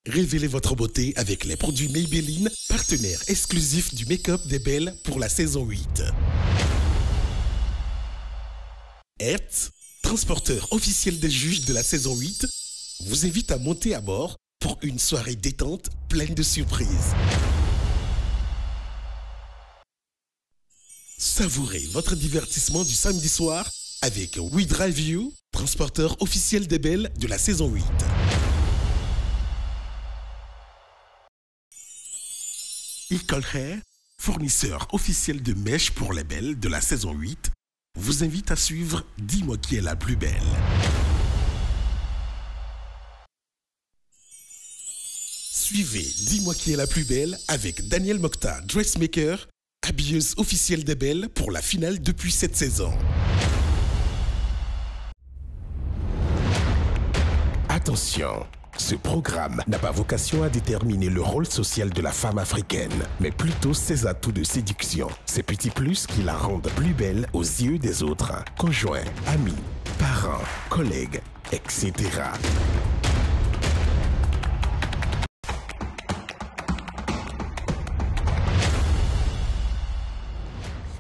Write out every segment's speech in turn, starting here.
Révélez votre beauté avec les produits Maybelline, partenaire exclusif du make-up des belles pour la saison 8. Hertz, transporteur officiel des juges de la saison 8, vous invite à monter à bord pour une soirée détente pleine de surprises. Savourez votre divertissement du samedi soir avec We Drive You, transporteur officiel des belles de la saison 8. Eagle Hair, fournisseur officiel de mèches pour les belles de la saison 8, vous invite à suivre Dis-moi qui est la plus belle. Suivez Dis-moi qui est la plus belle avec Daniel Mokhtar, dressmaker, habilleuse officielle des belles pour la finale depuis cette saison. Attention, ce programme n'a pas vocation à déterminer le rôle social de la femme africaine, mais plutôt ses atouts de séduction, ses petits plus qui la rendent plus belle aux yeux des autres, conjoints, amis, parents, collègues, etc.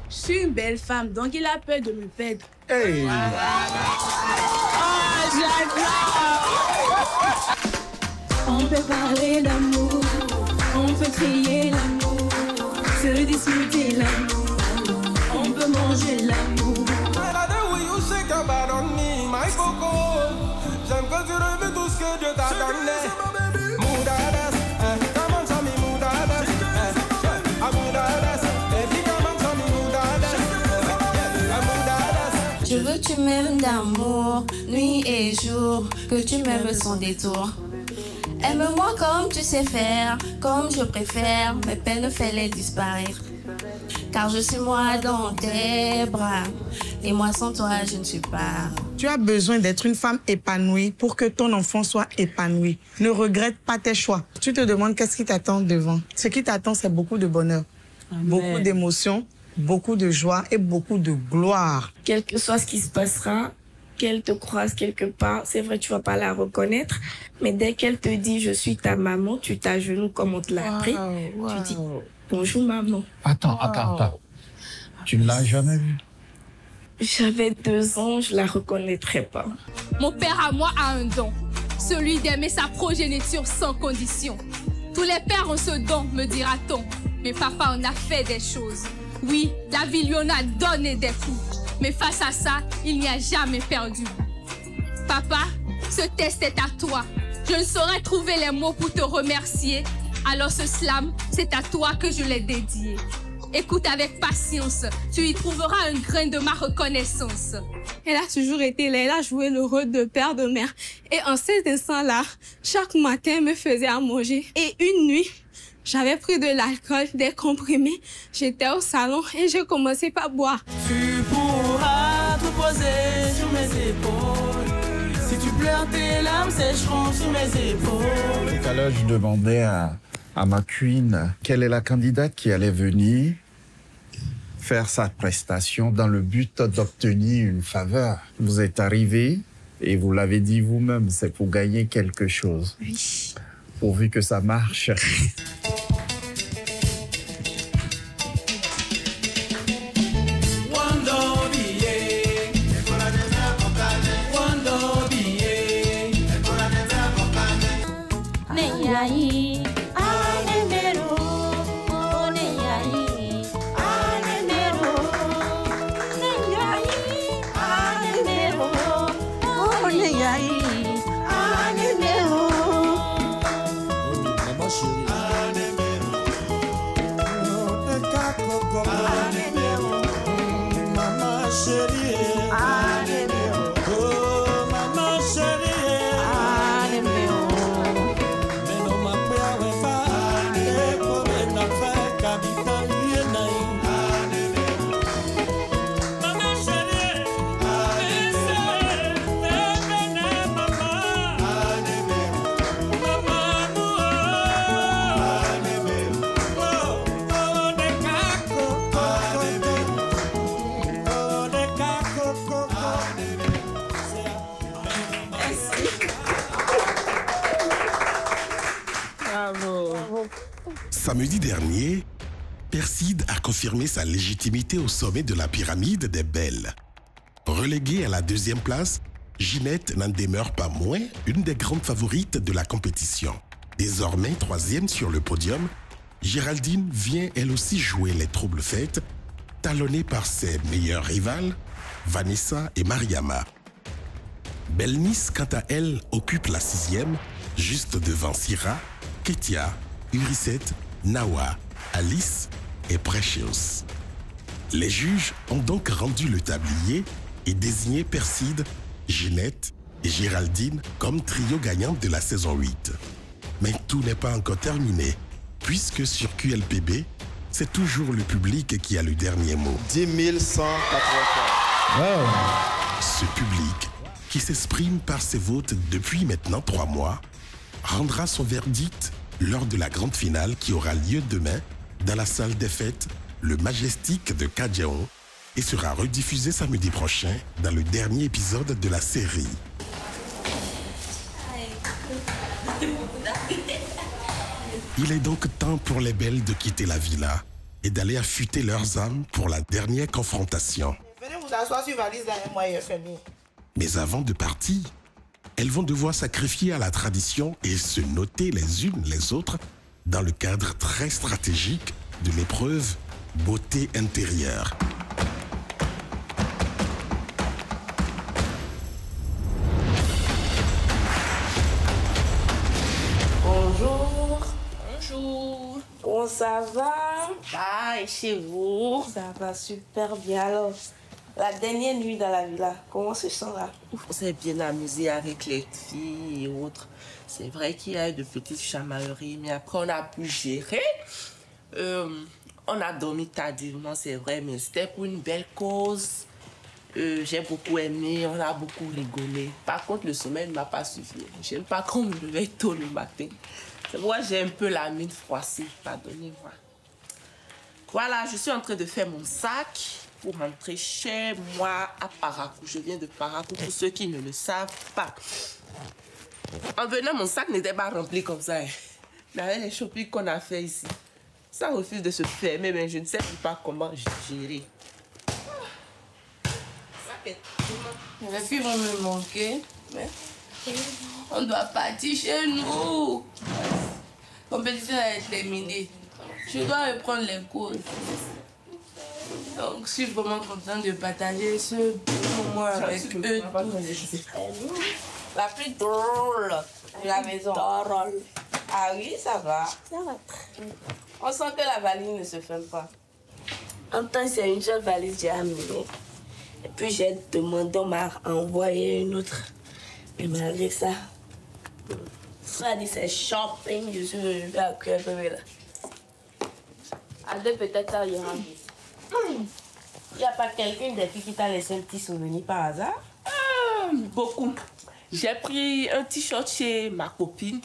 Je suis une belle femme, donc il a peur de me perdre. Hey! On peut parler d'amour, on peut crier l'amour, se discuter l'amour, on peut manger l'amour. J'aime que tu revis tout ce que Dieu t'a donné. Je veux que tu m'aimes d'amour, nuit et jour, que tu m'aimes sans détour. Aime-moi comme tu sais faire, comme je préfère, mes peines fais-les disparaître. Car je suis moi dans tes bras, et moi sans toi je ne suis pas. Tu as besoin d'être une femme épanouie pour que ton enfant soit épanoui. Ne regrette pas tes choix. Tu te demandes qu'est-ce qui t'attend devant. Ce qui t'attend, c'est beaucoup de bonheur, beaucoup d'émotions, beaucoup de joie et beaucoup de gloire. Quel que soit ce qui se passera, qu'elle te croise quelque part, c'est vrai, tu vas pas la reconnaître, mais dès qu'elle te dit « je suis ta maman », tu t'agenouilles comme on te l'a appris. Tu dis « bonjour maman ». Attends. Tu ne l'as jamais vue? J'avais 2 ans, je la reconnaîtrais pas. Mon père à moi a un don, celui d'aimer sa progéniture sans condition. Tous les pères ont ce don, me dira-t-on, mais papa en a fait des choses. Oui, la vie lui en a donné des coups, mais face à ça, il n'y a jamais perdu. Papa, ce test est à toi. Je ne saurais trouver les mots pour te remercier, alors ce slam, c'est à toi que je l'ai dédié. Écoute avec patience, tu y trouveras un grain de ma reconnaissance. Elle a toujours été là, elle a joué le rôle de père, de mère. Et en ces instants-là, chaque matin, elle me faisait à manger. Et une nuit, j'avais pris de l'alcool, des comprimés. J'étais au salon et j'ai commencé par boire. Tu pourras te poser sur mes épaules. Si tu pleures, tes larmes sécheront sur mes épaules. Tout à l'heure, je demandais à ma queen quelle est la candidate qui allait venir faire sa prestation dans le but d'obtenir une faveur. Vous êtes arrivé et vous l'avez dit vous-même, c'est pour gagner quelque chose. Oui. Pourvu que ça marche. Samedi dernier, Perside a confirmé sa légitimité au sommet de la pyramide des belles. Reléguée à la deuxième place, Ginette n'en demeure pas moins une des grandes favorites de la compétition. Désormais troisième sur le podium, Géraldine vient elle aussi jouer les troubles fêtes, talonnée par ses meilleures rivales, Vanessa et Mariama. Belnice, quant à elle, occupe la sixième, juste devant Syrah, Ketia, Uricette, Nawa, Alice et Precious. Les juges ont donc rendu le tablier et désigné Perside, Ginette et Géraldine comme trio gagnant de la saison 8. Mais tout n'est pas encore terminé, puisque sur QLPB, c'est toujours le public qui a le dernier mot. 10 180. Wow. Ce public, qui s'exprime par ses votes depuis maintenant 3 mois, rendra son verdict lors de la grande finale qui aura lieu demain dans la salle des fêtes, le Majestic de Kadjaon, et sera rediffusé samedi prochain dans le dernier épisode de la série. Il est donc temps pour les belles de quitter la villa et d'aller affûter leurs âmes pour la dernière confrontation. Venez vous asseoir sur valise avec moi et famille. Mais avant de partir, elles vont devoir sacrifier à la tradition et se noter les unes les autres dans le cadre très stratégique de l'épreuve beauté intérieure. Bonjour. Bonjour. Comment ça va? Ah, et chez vous? Ça va super bien. Alors, la dernière nuit dans la villa, comment se sent là? On s'est bien amusé avec les filles et autres. C'est vrai qu'il y a eu de petites chamailleries, mais après on a pu gérer. On a dormi tardivement, c'est vrai, mais c'était pour une belle cause. J'ai beaucoup aimé, on a beaucoup rigolé. Par contre, le sommeil ne m'a pas suffi. J'aime pas qu'on me réveille tôt le matin. C'est moi, j'ai un peu la mine froissée, pardonnez-moi. Voilà, je suis en train de faire mon sac pour rentrer chez moi à Parakou. Je viens de Parakou, pour ceux qui ne le savent pas. En venant, mon sac n'était pas rempli comme ça. Mais avec les shopping qu'on a fait ici, ça refuse de se fermer, mais je ne sais pas comment gérer. Les filles vont me manquer, mais on doit partir chez nous. La compétition est terminée. Je dois reprendre les cours. Donc, je suis vraiment contente de partager ce moment avec eux. La plus drôle de la maison. Ah oui, ça va. Ça va. On sent que la valise ne se ferme pas. En même temps, c'est une seule valise que j'ai amenée. Et puis, j'ai demandé, on m'a envoyé une autre. Mais malgré ça, ça dit c'est shopping, je suis venue à QLPB là. À deux, peut-être ça ira vite. Il n'y a pas quelqu'un des filles qui t'a laissé un petit souvenir par hasard? Beaucoup. J'ai pris un t-shirt chez ma copine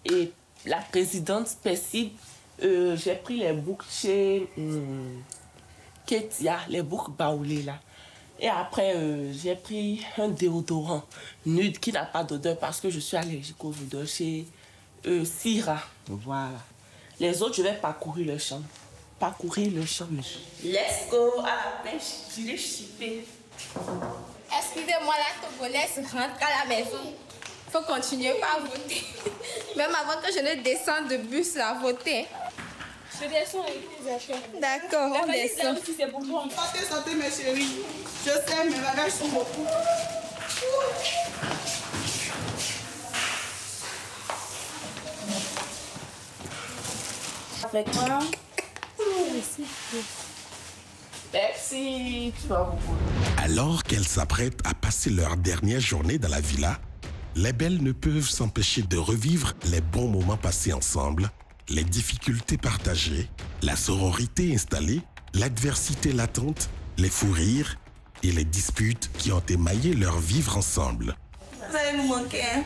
et la présidente Perside. J'ai pris les boucles chez Ketia, les boucles baoulées là. Et après, j'ai pris un déodorant nude qui n'a pas d'odeur parce que je suis allergique aux odeurs chez Syrah. Voilà. Les autres, je vais parcourir le champ. Let's go à la pêche. Je l'ai chippé. Excusez-moi, la Togolaise rentre à la maison. Il faut continuer par voter. Même avant que je ne descende de bus à voter. Je descends avec les achats. D'accord, on descend. C'est pour moi. Santé, mes chéris. Je sais, mes bagages sont beaucoup. Avec moi? Merci, tu vas beaucoup. Alors qu'elles s'apprêtent à passer leur dernière journée dans la villa, les belles ne peuvent s'empêcher de revivre les bons moments passés ensemble, les difficultés partagées, la sororité installée, l'adversité latente, les fous rires et les disputes qui ont émaillé leur vivre ensemble. Vous allez nous manquer, hein?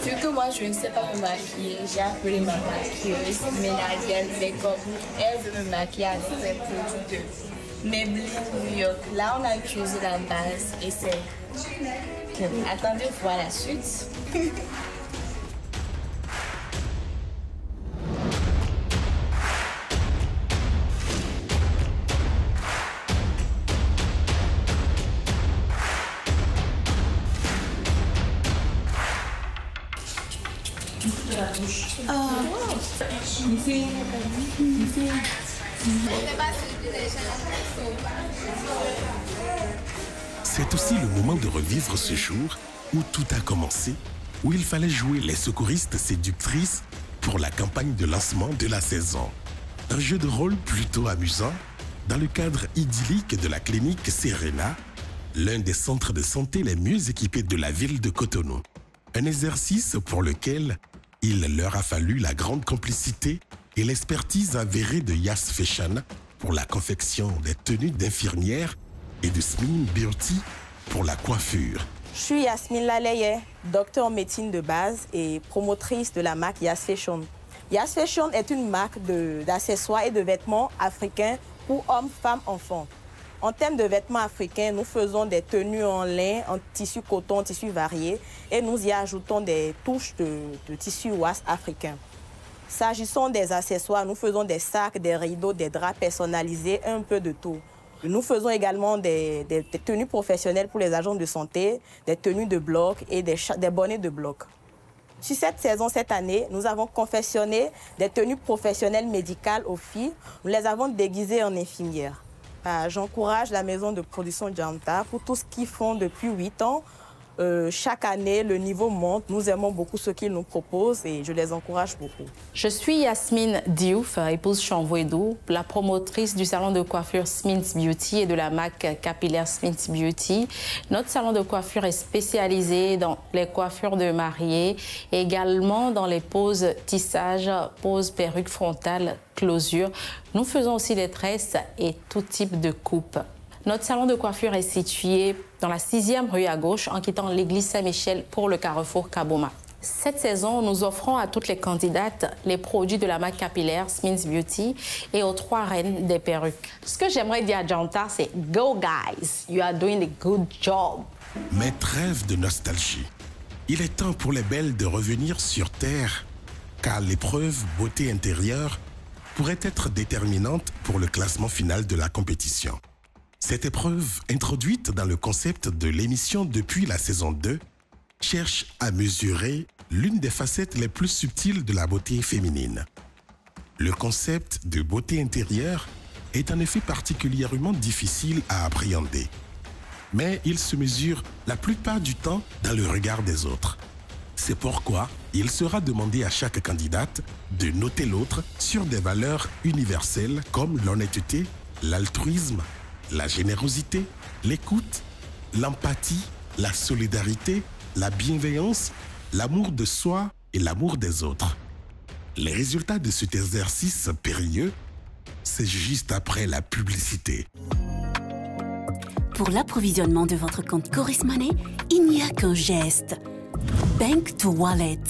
Vu que moi je ne sais pas me maquiller, j'ai appelé ma maquilleuse, Ménadienne Makeup. Elle veut me maquiller avec ses produits de Maybelline New York. Là, on a utilisé la base et c'est... Attendez, voir la suite. sa bouche. C'est aussi le moment de revivre ce jour où tout a commencé, où il fallait jouer les secouristes séductrices pour la campagne de lancement de la saison. Un jeu de rôle plutôt amusant dans le cadre idyllique de la clinique Serena, l'un des centres de santé les mieux équipés de la ville de Cotonou. Un exercice pour lequel il leur a fallu la grande complicité et l'expertise avérée de Yas Fashion pour la confection des tenues d'infirmières et de Smine Beauty pour la coiffure. Je suis Yasmine Laleye, docteur en médecine de base et promotrice de la marque Yas Fashion. Yas Fashion est une marque d'accessoires et de vêtements africains pour hommes, femmes, enfants. En termes de vêtements africains, nous faisons des tenues en lin, en tissu coton, tissus variés, et nous y ajoutons des touches de tissu ouast africain. S'agissant des accessoires, nous faisons des sacs, des rideaux, des draps personnalisés, un peu de tout. Nous faisons également des tenues professionnelles pour les agents de santé, des tenues de bloc et des bonnets de bloc. Sur cette saison, cette année, nous avons confectionné des tenues professionnelles médicales aux filles. Nous les avons déguisées en infirmières. J'encourage la maison de production Janta pour tout ce qu'ils font depuis 8 ans. Chaque année, le niveau monte. Nous aimons beaucoup ce qu'ils nous proposent et je les encourage beaucoup. Je suis Yasmine Diouf, épouse Chanvoedou, la promotrice du salon de coiffure Smins Beauty et de la marque capillaire Smins Beauty. Notre salon de coiffure est spécialisé dans les coiffures de mariés, également dans les poses tissage, poses perruque frontale, closure. Nous faisons aussi des tresses et tout type de coupe. Notre salon de coiffure est situé dans la 6e rue à gauche en quittant l'église Saint-Michel pour le carrefour Kaboma. Cette saison, nous offrons à toutes les candidates les produits de la marque capillaire Smins Beauty et aux 3 reines des perruques. Ce que j'aimerais dire à Janta, c'est « Go guys, you are doing a good job ». Mais trêve de nostalgie. Il est temps pour les belles de revenir sur Terre, car l'épreuve beauté intérieure pourrait être déterminante pour le classement final de la compétition. Cette épreuve, introduite dans le concept de l'émission depuis la saison 2, cherche à mesurer l'une des facettes les plus subtiles de la beauté féminine. Le concept de beauté intérieure est en effet particulièrement difficile à appréhender, mais il se mesure la plupart du temps dans le regard des autres. C'est pourquoi il sera demandé à chaque candidate de noter l'autre sur des valeurs universelles comme l'honnêteté, l'altruisme, la générosité, l'écoute, l'empathie, la solidarité, la bienveillance, l'amour de soi et l'amour des autres. Les résultats de cet exercice périlleux, c'est juste après la publicité. Pour l'approvisionnement de votre compte Coris Money, il n'y a qu'un geste. Bank to Wallet.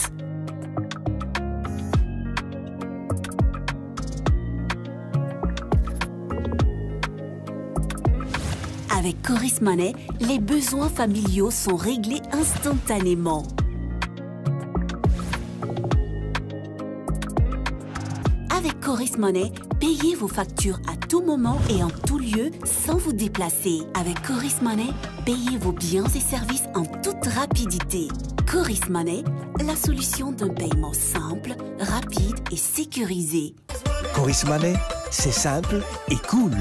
Avec Coris Money, les besoins familiaux sont réglés instantanément. Avec Coris Money, payez vos factures à tout moment et en tout lieu sans vous déplacer. Avec Coris Money, payez vos biens et services en toute rapidité. Coris Money, la solution d'un paiement simple, rapide et sécurisé. Coris Money, c'est simple et cool.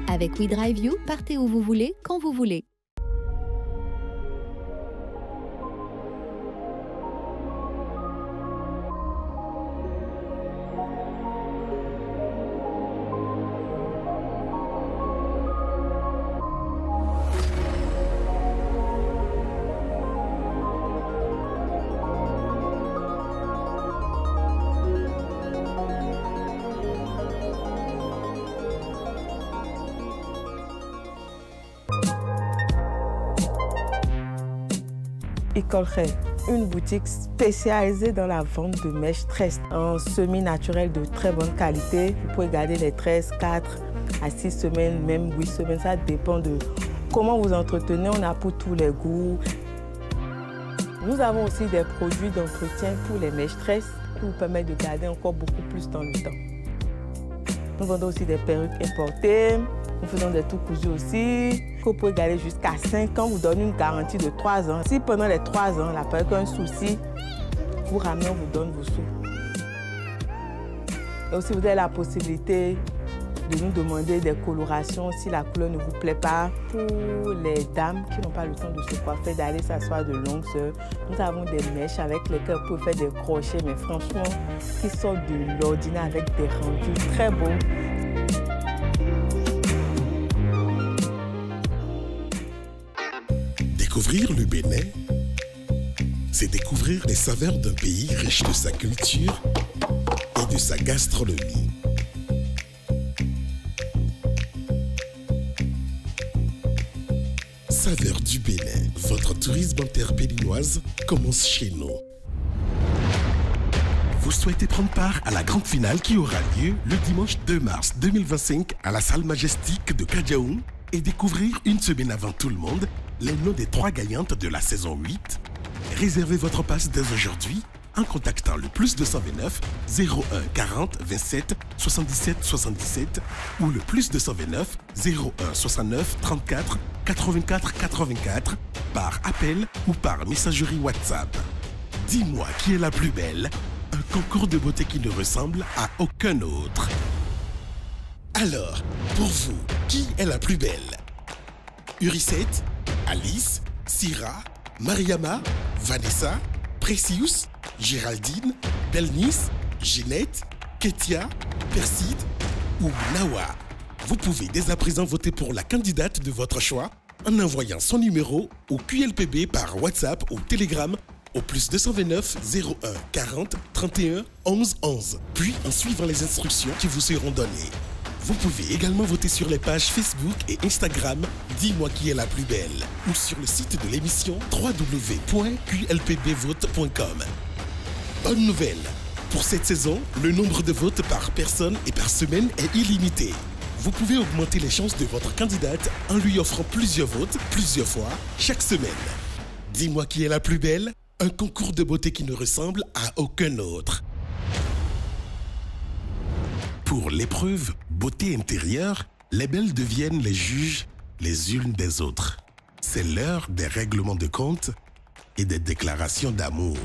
Avec WeDriveU, partez où vous voulez, quand vous voulez. École une boutique spécialisée dans la vente de mèches tresses en semi-naturel de très bonne qualité. Vous pouvez garder les tresses 4 à 6 semaines, même 8 semaines. Ça dépend de comment vous entretenez. On a pour tous les goûts. Nous avons aussi des produits d'entretien pour les mèches tresses qui vous permettent de garder encore beaucoup plus dans le temps. Nous vendons aussi des perruques importées. Nous faisons des tout cousus aussi. Vous pouvez garder jusqu'à 5 ans. Vous donne une garantie de 3 ans. Si pendant les 3 ans, la perruque a un souci, vous ramenez, on vous donne vos sous. Et aussi, vous avez la possibilité de nous demander des colorations si la couleur ne vous plaît pas. Pour les dames qui n'ont pas le temps de se coiffer, d'aller s'asseoir de longues heures, nous avons des mèches avec lesquelles vous pouvez faire des crochets, mais franchement, qui sortent de l'ordinaire avec des rendus très beaux. Découvrir le Bénin, c'est découvrir les saveurs d'un pays riche de sa culture et de sa gastronomie. Saveurs du Bénin, votre tourisme en terre béninoise commence chez nous. Vous souhaitez prendre part à la grande finale qui aura lieu le dimanche 2 mars 2025 à la salle majestique de Kadiaoum et découvrir une semaine avant tout le monde les noms des 3 gagnantes de la saison 8. Réservez votre passe dès aujourd'hui en contactant le +229 01 40 27 77 77 ou le +229 01 69 34 84 84 par appel ou par messagerie WhatsApp. Dis-moi qui est la plus belle, un concours de beauté qui ne ressemble à aucun autre. Alors, pour vous, qui est la plus belle? Urisette, Alice, Syrah, Mariama, Vanessa, Precious, Géraldine, Belnice, Ginette, Ketia, Perside ou Nawa. Vous pouvez dès à présent voter pour la candidate de votre choix en envoyant son numéro au QLPB par WhatsApp ou Telegram au +229 01 40 31 11 11, puis en suivant les instructions qui vous seront données. Vous pouvez également voter sur les pages Facebook et Instagram Dis-moi qui est la plus belle ou sur le site de l'émission www.qlpbvote.com. Bonne nouvelle! Pour cette saison, le nombre de votes par personne et par semaine est illimité. Vous pouvez augmenter les chances de votre candidate en lui offrant plusieurs votes, plusieurs fois, chaque semaine. Dis-moi qui est la plus belle, un concours de beauté qui ne ressemble à aucun autre. Pour l'épreuve beauté intérieure, les belles deviennent les juges les unes des autres. C'est l'heure des règlements de compte et des déclarations d'amour.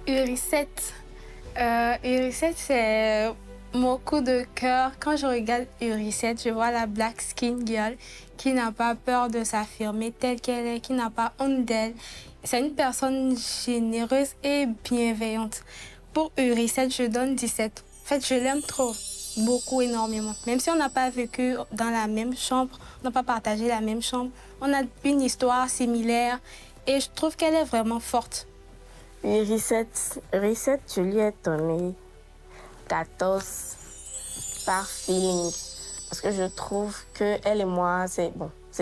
Urisette. Urisette, c'est mon coup de cœur. Quand je regarde Urisette, je vois la black skin girl qui n'a pas peur de s'affirmer telle qu'elle est, qui n'a pas honte d'elle. C'est une personne généreuse et bienveillante. Pour Urisette, je donne 17. En fait, je l'aime trop, beaucoup, énormément. Même si on n'a pas vécu dans la même chambre, on n'a pas partagé la même chambre, on a une histoire similaire et je trouve qu'elle est vraiment forte. Urisette, je lui ai donné 14 par feeling. Parce que je trouve qu'elle et moi, c'est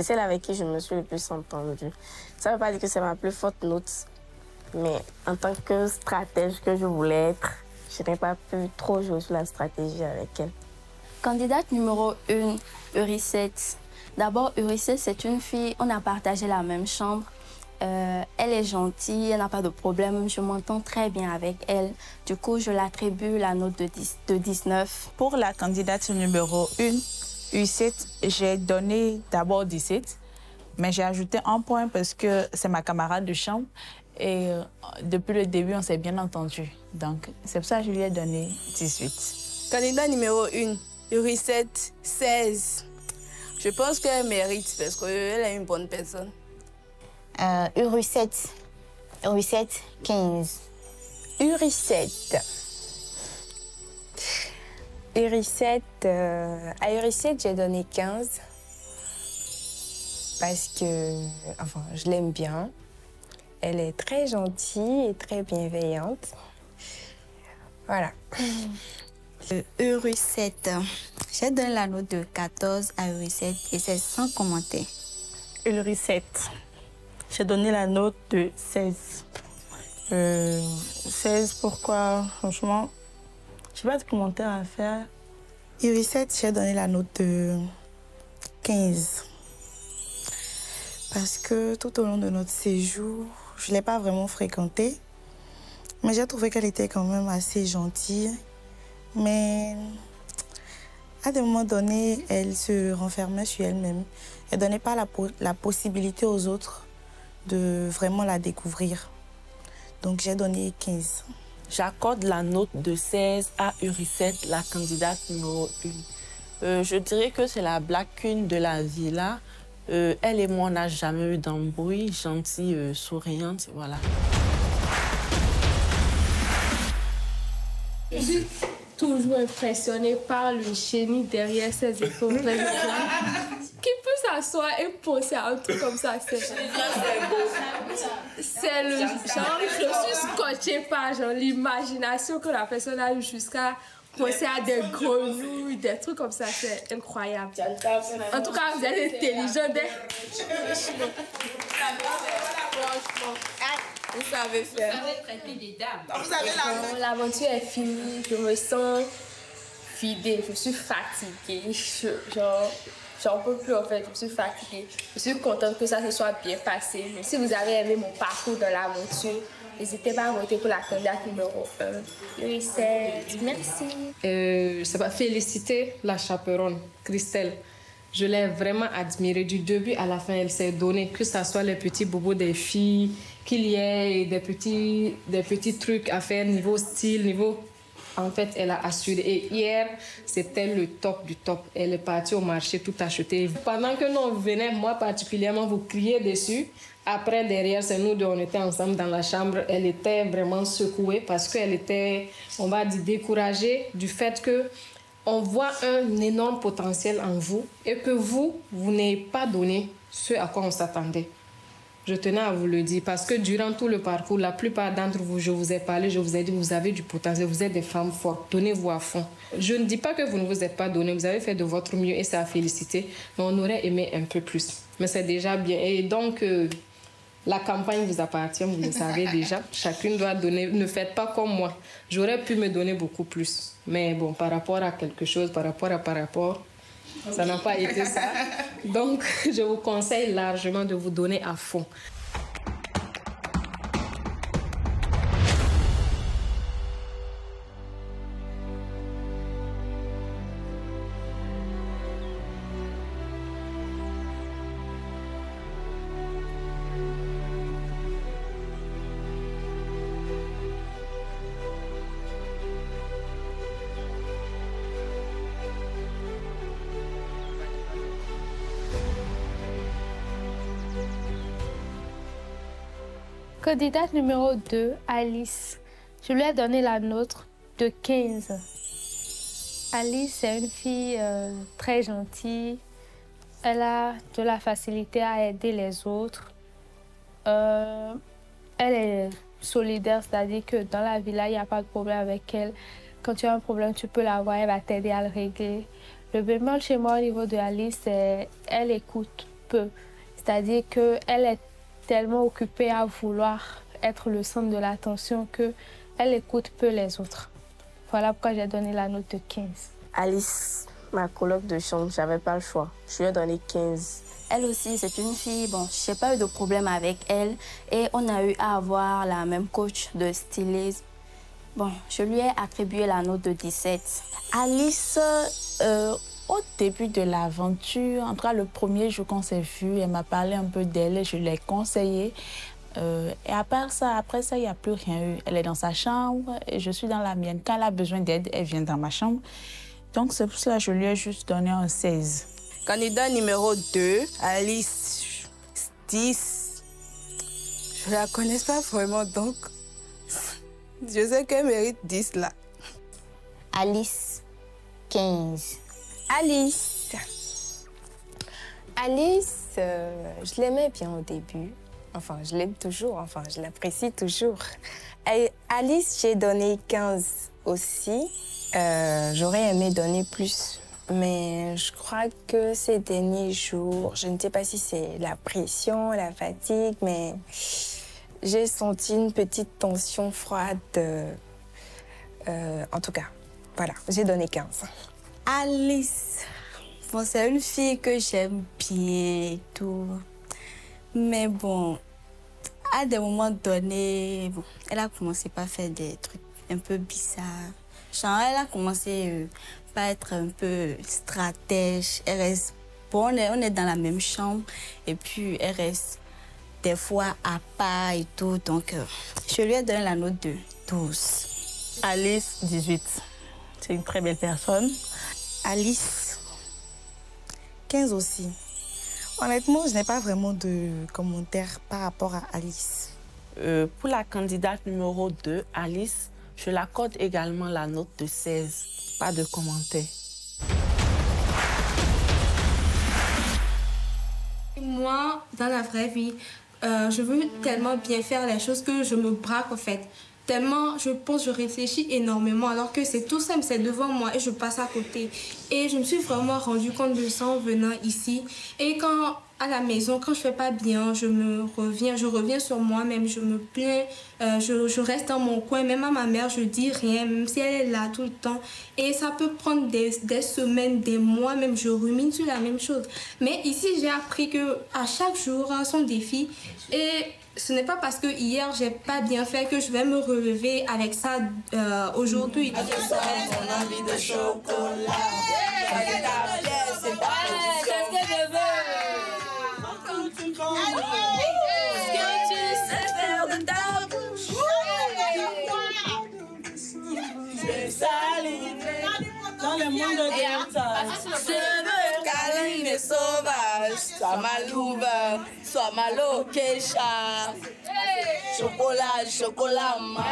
celle avec qui je me suis le plus entendue. Ça ne veut pas dire que c'est ma plus forte note, mais en tant que stratège que je voulais être, je n'ai pas pu trop jouer sur la stratégie avec elle. Candidate numéro 1, Urisette. D'abord, Urisette, c'est une fille, on a partagé la même chambre. Elle est gentille, elle n'a pas de problème, je m'entends très bien avec elle. Du coup, je l'attribue la note de 19. Pour la candidate numéro 1, U7, j'ai donné d'abord 17, mais j'ai ajouté un point parce que c'est ma camarade de chambre et depuis le début, on s'est bien entendu. Donc, c'est pour ça que je lui ai donné 18. Candidat numéro 1, U7, 16. Je pense qu'elle mérite parce qu'elle est une bonne personne. U7, 15. Uricette. À Uricette, j'ai donné 15. Parce que, enfin, je l'aime bien. Elle est très gentille et très bienveillante. Voilà. Uricette. J'ai donné la note de 14 à Uricette et c'est sans commentaire. Uricette. J'ai donné la note de 16. 16, pourquoi? Franchement, je n'ai pas de commentaire à faire. Uricette, j'ai donné la note de 15. Parce que tout au long de notre séjour, je ne l'ai pas vraiment fréquentée. Mais j'ai trouvé qu'elle était quand même assez gentille. Mais à des moments donnés, elle se renfermait sur elle-même. Elle ne donnait pas la possibilité aux autres de vraiment la découvrir. Donc j'ai donné 15. J'accorde la note de 16 à Uricette, la candidate numéro 1. Je dirais que c'est la Black Queen de la villa. Elle et moi, on n'a jamais eu d'embrouille, gentille, souriante, voilà. Je suis toujours impressionnée par le génie derrière ces épaules. Qui peut s'asseoir et penser à un truc comme ça? C'est le genre, je suis scotchée par l'imagination que la personne a eu jusqu'à penser à des grenouilles, des trucs comme ça. C'est incroyable. En tout cas, vous êtes intelligent. Vous savez faire. Vous savez traiter des dames. Vous avez la... L'aventure est finie. Je me sens vidée. Je suis fatiguée. J'en peux plus en fait. Je suis fatiguée. Je suis contente que ça se soit bien passé. Mais si vous avez aimé mon parcours dans l'aventure, n'hésitez pas à voter pour la candidate numéro 1. Uricette, merci. Ça va féliciter la chaperonne, Christelle. Je l'ai vraiment admirée du début à la fin. Elle s'est donnée, que ce soit les petits bobos des filles, qu'il y ait des petits trucs à faire niveau style, niveau... En fait, elle a assuré. Et hier, c'était le top du top. Elle est partie au marché tout acheter. Pendant que nous venons, moi particulièrement, vous criez dessus. Après, derrière, c'est nous deux, on était ensemble dans la chambre. Elle était vraiment secouée parce qu'elle était, on va dire, découragée du fait que on voit un énorme potentiel en vous et que vous n'avez pas donné ce à quoi on s'attendait. Je tenais à vous le dire parce que durant tout le parcours, la plupart d'entre vous, je vous ai parlé, je vous ai dit, vous avez du potentiel, vous êtes des femmes fortes, donnez-vous à fond. Je ne dis pas que vous ne vous êtes pas donné, vous avez fait de votre mieux et c'est à féliciter, mais on aurait aimé un peu plus. Mais c'est déjà bien. Et donc, la campagne vous appartient, vous le savez déjà. Chacune doit donner, ne faites pas comme moi. J'aurais pu me donner beaucoup plus. Mais bon, par rapport à quelque chose, par rapport, ça n'a pas été ça. Donc, je vous conseille largement de vous donner à fond. Candidate numéro 2, Alice. Je lui ai donné la note de 15. Alice, c'est une fille très gentille. Elle a de la facilité à aider les autres. Elle est solidaire, c'est-à-dire que dans la villa, il n'y a pas de problème avec elle. Quand tu as un problème, tu peux la voir, elle va t'aider à le régler. Le bémol chez moi au niveau de Alice, c'est qu'elle écoute peu. C'est-à-dire qu'elle est tellement occupée à vouloir être le centre de l'attention qu'elle écoute peu les autres. Voilà pourquoi j'ai donné la note de 15. Alice, ma coloc de chambre, j'avais pas le choix. Je lui ai donné 15. Elle aussi, c'est une fille, bon, je n'ai pas eu de problème avec elle et on a eu à avoir la même coach de stylisme. Bon, je lui ai attribué la note de 17. Alice, au début de l'aventure, en tout cas le premier jour qu'on s'est vu, elle m'a parlé un peu d'elle et je l'ai conseillée. Et après ça, il n'y a plus rien eu. Elle est dans sa chambre et je suis dans la mienne. Quand elle a besoin d'aide, elle vient dans ma chambre. Donc c'est pour cela que je lui ai juste donné un 16. Candidat numéro 2, Alice, 10. Je ne la connais pas vraiment, donc Je sais qu'elle mérite 10 là. Alice, 15. Alice. Alice, je l'aimais bien au début. Enfin, je l'aime toujours. Enfin, je l'apprécie toujours. Et Alice, j'ai donné 15 aussi. J'aurais aimé donner plus. Mais je crois que ces derniers jours, je ne sais pas si c'est la pression, la fatigue, mais j'ai senti une petite tension froide. En tout cas, voilà, j'ai donné 15. Alice, bon, c'est une fille que j'aime bien et tout. Mais bon, à des moments donnés, bon, elle a commencé par faire des trucs un peu bizarres. Genre, elle a commencé par être un peu stratège. Elle reste, bon, on est dans la même chambre et puis elle reste des fois à part et tout. Donc, je lui ai donné la note de 12. Alice, 18. C'est une très belle personne. Alice, 15 aussi. Honnêtement, je n'ai pas vraiment de commentaires par rapport à Alice. Pour la candidate numéro 2, Alice, je l'accorde également la note de 16. Pas de commentaires. Moi, dans la vraie vie, je veux tellement bien faire les choses que je me braque en fait. Tellement, je pense, je réfléchis énormément alors que c'est tout simple, c'est devant moi et je passe à côté. Et je me suis vraiment rendu compte de ça en venant ici. Et quand, à la maison, quand je fais pas bien, je reviens sur moi-même, je me plains, je reste dans mon coin. Même à ma mère, je dis rien, même si elle est là tout le temps. Et ça peut prendre des semaines, des mois, même je rumine sur la même chose. Mais ici, j'ai appris que à chaque jour a son défi. Et ce n'est pas parce que hier j'ai pas bien fait que je vais me relever avec ça aujourd'hui. Qu'est-ce que je veux? Ce que tu sais faire de ta bouche. Je salive dans le monde de ta. Je veux câlin et sauvage. Soit malouba, soit malokesha. Chocolat, chocolat, maman.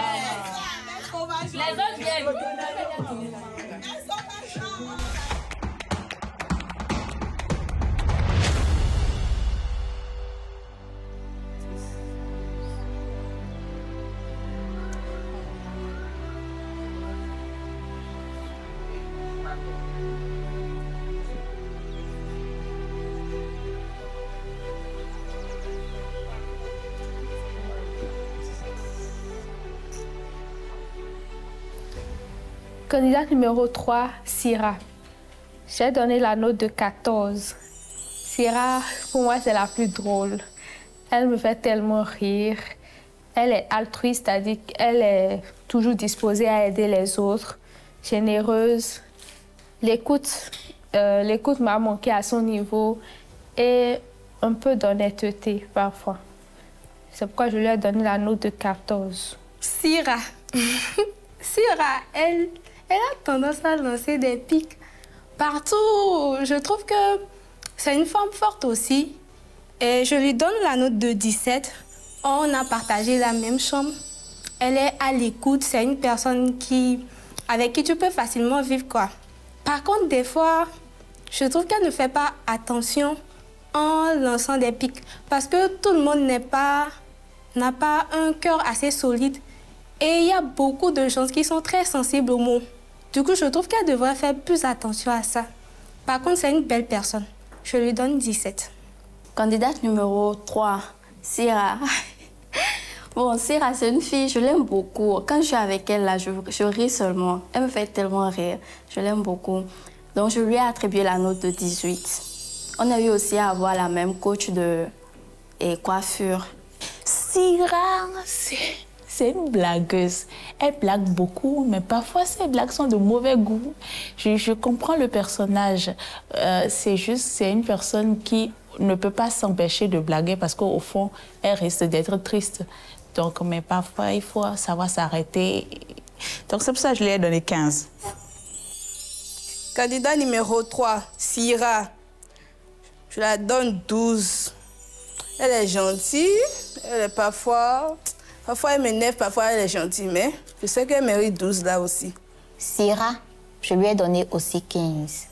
Les autres viennent. Candidate numéro 3, Syrah. J'ai donné la note de 14. Syrah, pour moi, c'est la plus drôle. Elle me fait tellement rire. Elle est altruiste, c'est-à-dire qu'elle est toujours disposée à aider les autres, généreuse. L'écoute m'a manqué à son niveau et un peu d'honnêteté parfois. C'est pourquoi je lui ai donné la note de 14. Syrah. Syrah, elle a tendance à lancer des pics partout. Je trouve que c'est une femme forte aussi. Et je lui donne la note de 17. On a partagé la même chambre. Elle est à l'écoute. C'est une personne avec qui tu peux facilement vivre, quoi. Par contre, des fois, je trouve qu'elle ne fait pas attention en lançant des pics. Parce que tout le monde n'a pas un cœur assez solide. Et il y a beaucoup de gens qui sont très sensibles aux mots. Du coup, je trouve qu'elle devrait faire plus attention à ça. Par contre, c'est une belle personne. Je lui donne 17. Candidate numéro 3, Syrah. Bon, Syrah, c'est une fille, je l'aime beaucoup. Quand je suis avec elle, là, je ris seulement. Elle me fait tellement rire. Je l'aime beaucoup. Donc, je lui ai attribué la note de 18. On a eu aussi à avoir la même coach de coiffure. Syrah, c'est une blagueuse. Elle blague beaucoup, mais parfois ses blagues sont de mauvais goût. Je comprends le personnage. C'est une personne qui ne peut pas s'empêcher de blaguer parce qu'au fond, elle risque d'être triste. Donc, mais parfois, il faut savoir s'arrêter. Donc, c'est pour ça que je lui ai donné 15. Candidat numéro 3, Syrah. Je la donne 12. Elle est gentille, elle est parfois Parfois, elle m'énerve, parfois, elle est gentille, mais je sais qu'elle mérite 12 là aussi. Syrah, je lui ai donné aussi 15.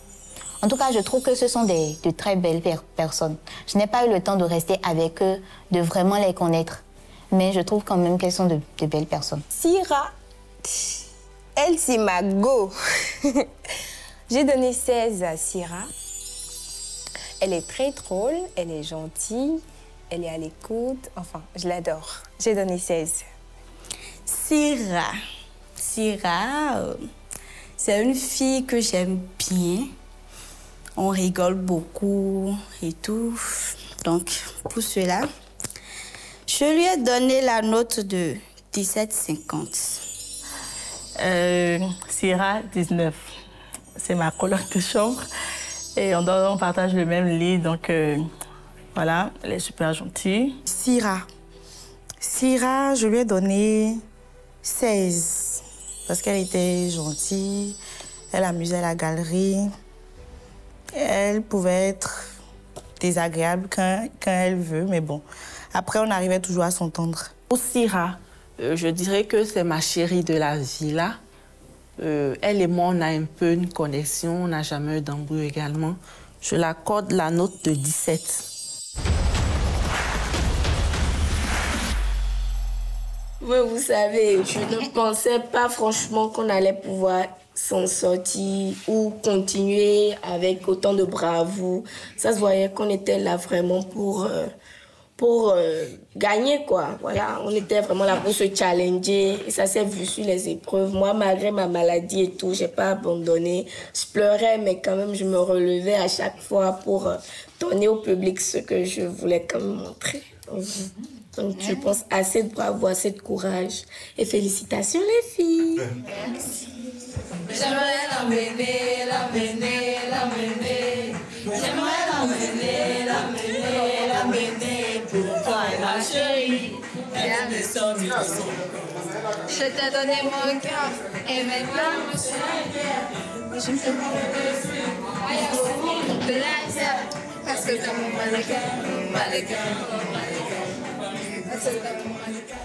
En tout cas, je trouve que ce sont de très belles personnes. Je n'ai pas eu le temps de rester avec eux, de vraiment les connaître. Mais je trouve quand même qu'elles sont de belles personnes. Syrah, elle, c'est ma go. J'ai donné 16 à Syrah. Elle est très drôle, elle est gentille, elle est à l'écoute. Enfin, je l'adore. J'ai donné 16. Syrah, c'est une fille que j'aime bien. On rigole beaucoup et tout. Donc, pour cela, je lui ai donné la note de 17,50. Syrah, 19. C'est ma coloc de chambre. Et on partage le même lit, donc voilà, elle est super gentille. Syrah, je lui ai donné 16. Parce qu'elle était gentille, elle amusait la galerie. Elle pouvait être désagréable quand elle veut, mais bon. Après, on arrivait toujours à s'entendre. Pour Syrah, je dirais que c'est ma chérie de la villa. Elle et moi, on a un peu une connexion, on n'a jamais eu d'embrouille également. Je l'accorde la note de 17. Oui, vous savez, je ne pensais pas franchement qu'on allait pouvoir s'en sortir ou continuer avec autant de bravoure. Ça se voyait qu'on était là vraiment pour gagner, quoi. Voilà, on était vraiment là pour se challenger. Et ça s'est vu sur les épreuves. Moi, malgré ma maladie et tout, j'ai pas abandonné. Je pleurais, mais quand même, je me relevais à chaque fois pour donner au public ce que je voulais quand même montrer. Donc, je pense assez de bravo, assez de courage. Et félicitations, les filles. Merci. J'aimerais l'emmener. J'aimerais l'emmener pour toi, ma chérie. Elle me sort du son. Je t'ai donné mon cœur et maintenant je suis inquiète. Je me fais de la terre parce que t'as mon mannequin. Parce que t'as mon mannequin.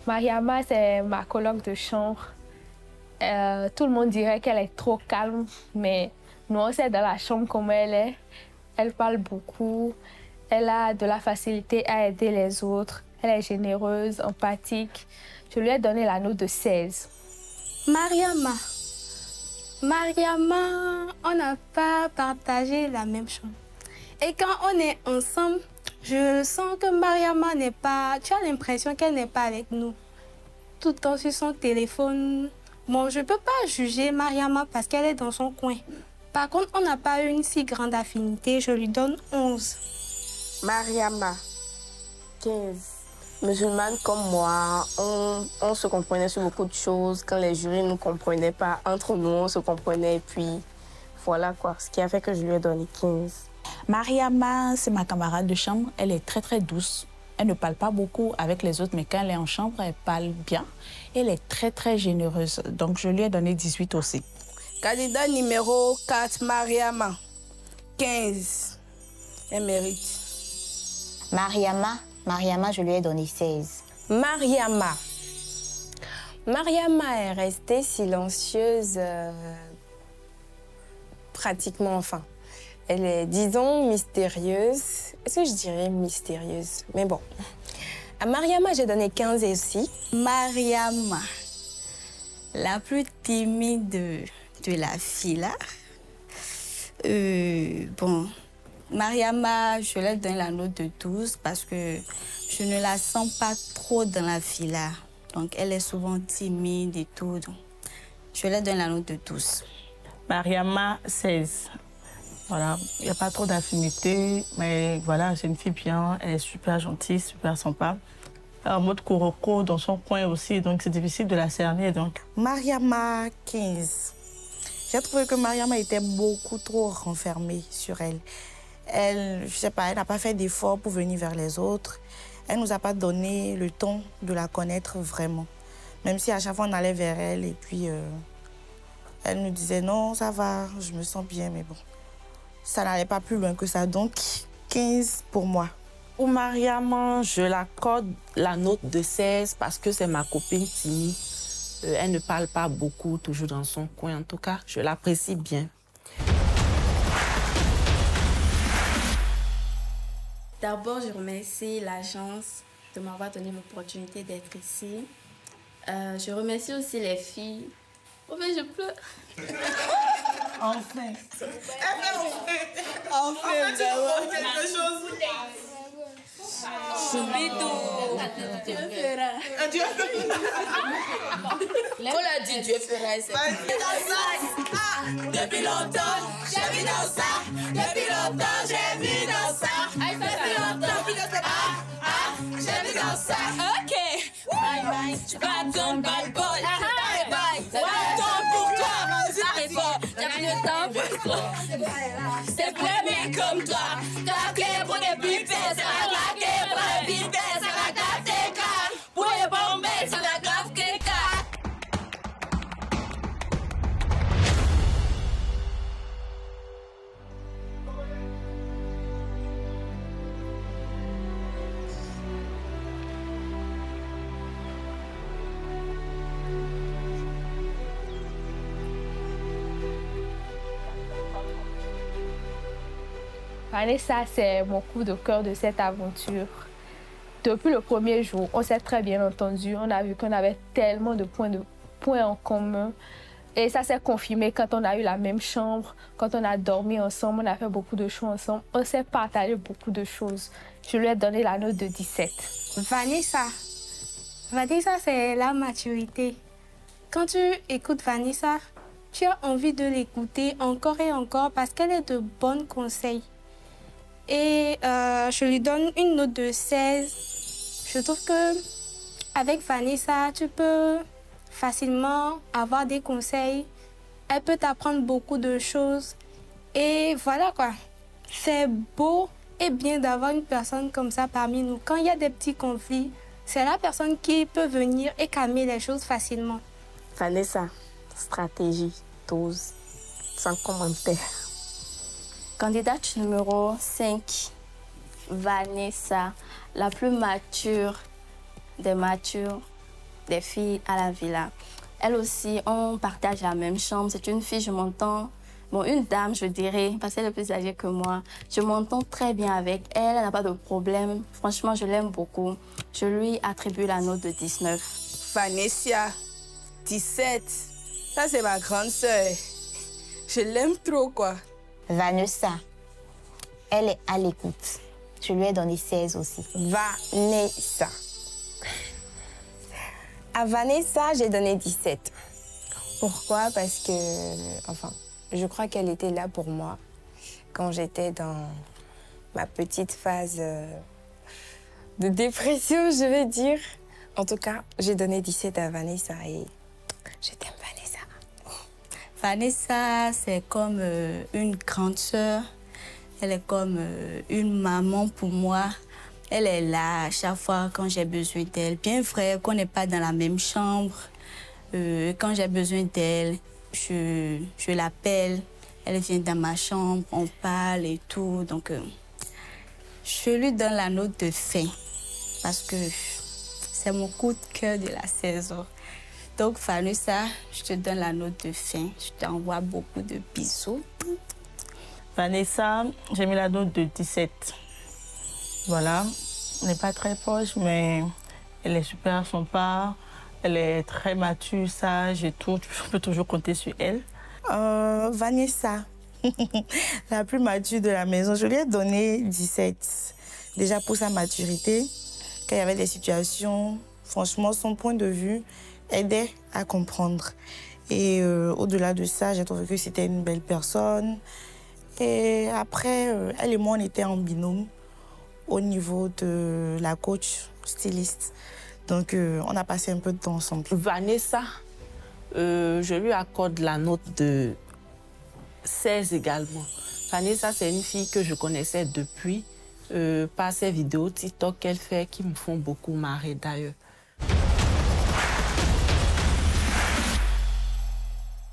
Mariama, c'est ma coloc de chambre. Tout le monde dirait qu'elle est trop calme, mais nous, on sait dans la chambre comment elle est. Elle parle beaucoup, elle a de la facilité à aider les autres, elle est généreuse, empathique. Je lui ai donné la note de 16. Mariama, on n'a pas partagé la même chambre. Et quand on est ensemble, je sens que Mariama n'est pas... Tu as l'impression qu'elle n'est pas avec nous. Tout le temps sur son téléphone. Bon, je ne peux pas juger Mariama parce qu'elle est dans son coin. Par contre, on n'a pas eu une si grande affinité. Je lui donne 11. Mariama, 15. Musulmane comme moi, on se comprenait sur beaucoup de choses. Quand les jurys ne nous comprenaient pas, entre nous, on se comprenait. Et puis, voilà quoi. Ce qui a fait que je lui ai donné 15. Mariama, c'est ma camarade de chambre. Elle est très, très douce. Elle ne parle pas beaucoup avec les autres, mais quand elle est en chambre, elle parle bien. Elle est très, très généreuse. Donc, je lui ai donné 18 aussi. Candidat numéro 4, Mariama. 15. Elle mérite. Mariama, je lui ai donné 16. Mariama est restée silencieuse pratiquement, enfin. Elle est, disons, mystérieuse. Est-ce que je dirais mystérieuse? Mais bon. À Mariama, j'ai donné 15 aussi. Mariama, la plus timide de la fille là. Bon, Mariama, je lui donne la note de 12 parce que je ne la sens pas trop dans la fille là. Donc, elle est souvent timide et tout. Donc, je lui donne la note de 12. Mariama, 16. Voilà, il n'y a pas trop d'affinité, mais voilà, c'est une fille bien, elle est super gentille, super sympa. en mode Kuroko dans son coin aussi, donc c'est difficile de la cerner. Donc. Mariama 15. J'ai trouvé que Mariama était beaucoup trop renfermée sur elle. Elle, je sais pas, elle n'a pas fait d'efforts pour venir vers les autres. Elle nous a pas donné le temps de la connaître vraiment. Même si à chaque fois on allait vers elle et puis elle nous disait non, ça va, je me sens bien, mais bon. Ça n'allait pas plus loin que ça, donc 15 pour moi. Pour Mariama, je l'accorde la note de 16 parce que c'est ma copine timide. Elle ne parle pas beaucoup, toujours dans son coin. En tout cas, je l'apprécie bien. D'abord, je remercie l'agence de m'avoir donné l'opportunité d'être ici. Je remercie aussi les filles. Oh, mais je pleure. Enfin. Enfin, tu comprends quelque chose. Choubidou. Dieu fera. Dieu fera. Qu'on l'a dit, Dieu fera. Depuis longtemps, j'ai vu dans ça. Depuis longtemps, j'ai vu dans ça. Depuis longtemps, j'ai vu dans ça. Ok. Bye bye. Bad gun, bad boy. Bye bye. Bad gun pour toi. Ça répond. J'ai pris le temps pour toi. C'est plein mais comme toi. Claqué pour des pipets, ça va claquer pour des pipets, ça va claquer car. Pour les bombes, ça va claquer car. Vanessa, c'est mon coup de cœur de cette aventure. Depuis le premier jour, on s'est très bien entendu. On a vu qu'on avait tellement de points en commun. Et ça s'est confirmé quand on a eu la même chambre, quand on a dormi ensemble, on a fait beaucoup de choses ensemble. On s'est partagé beaucoup de choses. Je lui ai donné la note de 17. Vanessa, c'est la maturité. Quand tu écoutes Vanessa, tu as envie de l'écouter encore et encore parce qu'elle est de bons conseils. Et je lui donne une note de 16. Je trouve que avec Vanessa, tu peux facilement avoir des conseils. Elle peut t'apprendre beaucoup de choses. Et voilà quoi. C'est beau et bien d'avoir une personne comme ça parmi nous. Quand il y a des petits conflits, c'est la personne qui peut venir et calmer les choses facilement. Vanessa, stratégie 12, sans commentaire. Candidate numéro 5, Vanessa, la plus mature des filles à la villa. Elle aussi, on partage la même chambre. C'est une fille, je m'entends, bon, une dame, je dirais, parce qu'elle est plus âgée que moi. Je m'entends très bien avec elle, elle n'a pas de problème. Franchement, je l'aime beaucoup. Je lui attribue la note de 19. Vanessa, 17. Ça, c'est ma grande sœur. Je l'aime trop, quoi. Vanessa, elle est à l'écoute. Je lui ai donné 16 aussi. Vanessa. À Vanessa, j'ai donné 17. Pourquoi? Parce que, enfin, je crois qu'elle était là pour moi quand j'étais dans ma petite phase de dépression, je vais dire. En tout cas, j'ai donné 17 à Vanessa et je t'aime, Vanessa. Vanessa, c'est comme une grande sœur. Elle est comme une maman pour moi. Elle est là à chaque fois quand j'ai besoin d'elle. Bien vrai qu'on n'est pas dans la même chambre. Quand j'ai besoin d'elle, je l'appelle. Elle vient dans ma chambre, on parle et tout. Donc, je lui donne la note de fin parce que c'est mon coup de cœur de la saison. Donc, Vanessa, je te donne la note de fin. Je t'envoie beaucoup de bisous. Vanessa, j'ai mis la note de 17. Voilà, on n'est pas très proche, mais elle est super sympa. Elle est très mature, sage et tout. Tu peux toujours compter sur elle. Vanessa, la plus mature de la maison, je lui ai donné 17. Déjà pour sa maturité, quand il y avait des situations, franchement, son point de vue aidait à comprendre. Et au-delà de ça, j'ai trouvé que c'était une belle personne. Et après, elle et moi, on était en binôme au niveau de la coach styliste. Donc, on a passé un peu de temps ensemble. Vanessa, je lui accorde la note de 16 également. Vanessa, c'est une fille que je connaissais depuis par ses vidéos TikTok qu'elle fait qui me font beaucoup marrer d'ailleurs.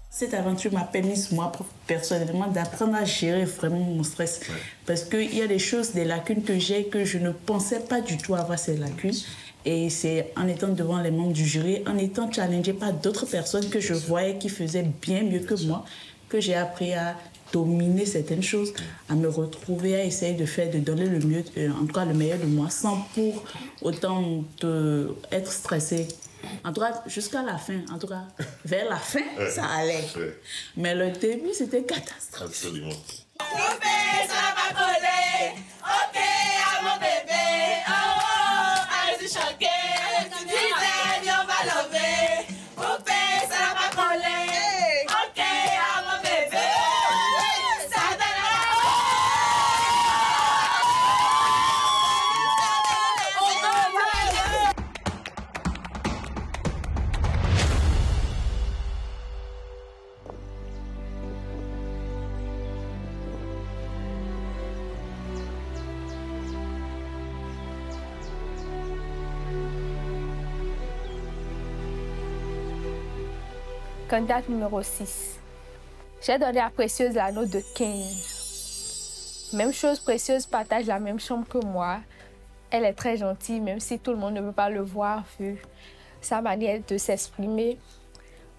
Cette aventure m'a permis, moi, personnellement, d'apprendre à gérer vraiment mon stress. Ouais. Parce qu'il y a des choses, des lacunes que j'ai, que je ne pensais pas du tout avoir ces lacunes. Et c'est en étant devant les membres du jury, en étant challengée par d'autres personnes que je voyais qui faisaient bien mieux que moi, que j'ai appris à dominer certaines choses, à me retrouver, à essayer de donner le mieux, en tout cas le meilleur de moi, sans pour autant être stressée. En tout cas, jusqu'à la fin, en tout cas, vers la fin, ça allait. Mais le début, c'était catastrophique. Absolument. Poupée, ça va pas coller. Ok, à mon bébé. Oh, oh, allez-y choquer. Dis-le, on va lever. Poupée, ça va pas coller. Ok, à mon bébé. Ça Candidate numéro 6. J'ai donné à Précieuse la note de 15. Même chose, Précieuse partage la même chambre que moi. Elle est très gentille, même si tout le monde ne peut pas le voir vu sa manière de s'exprimer.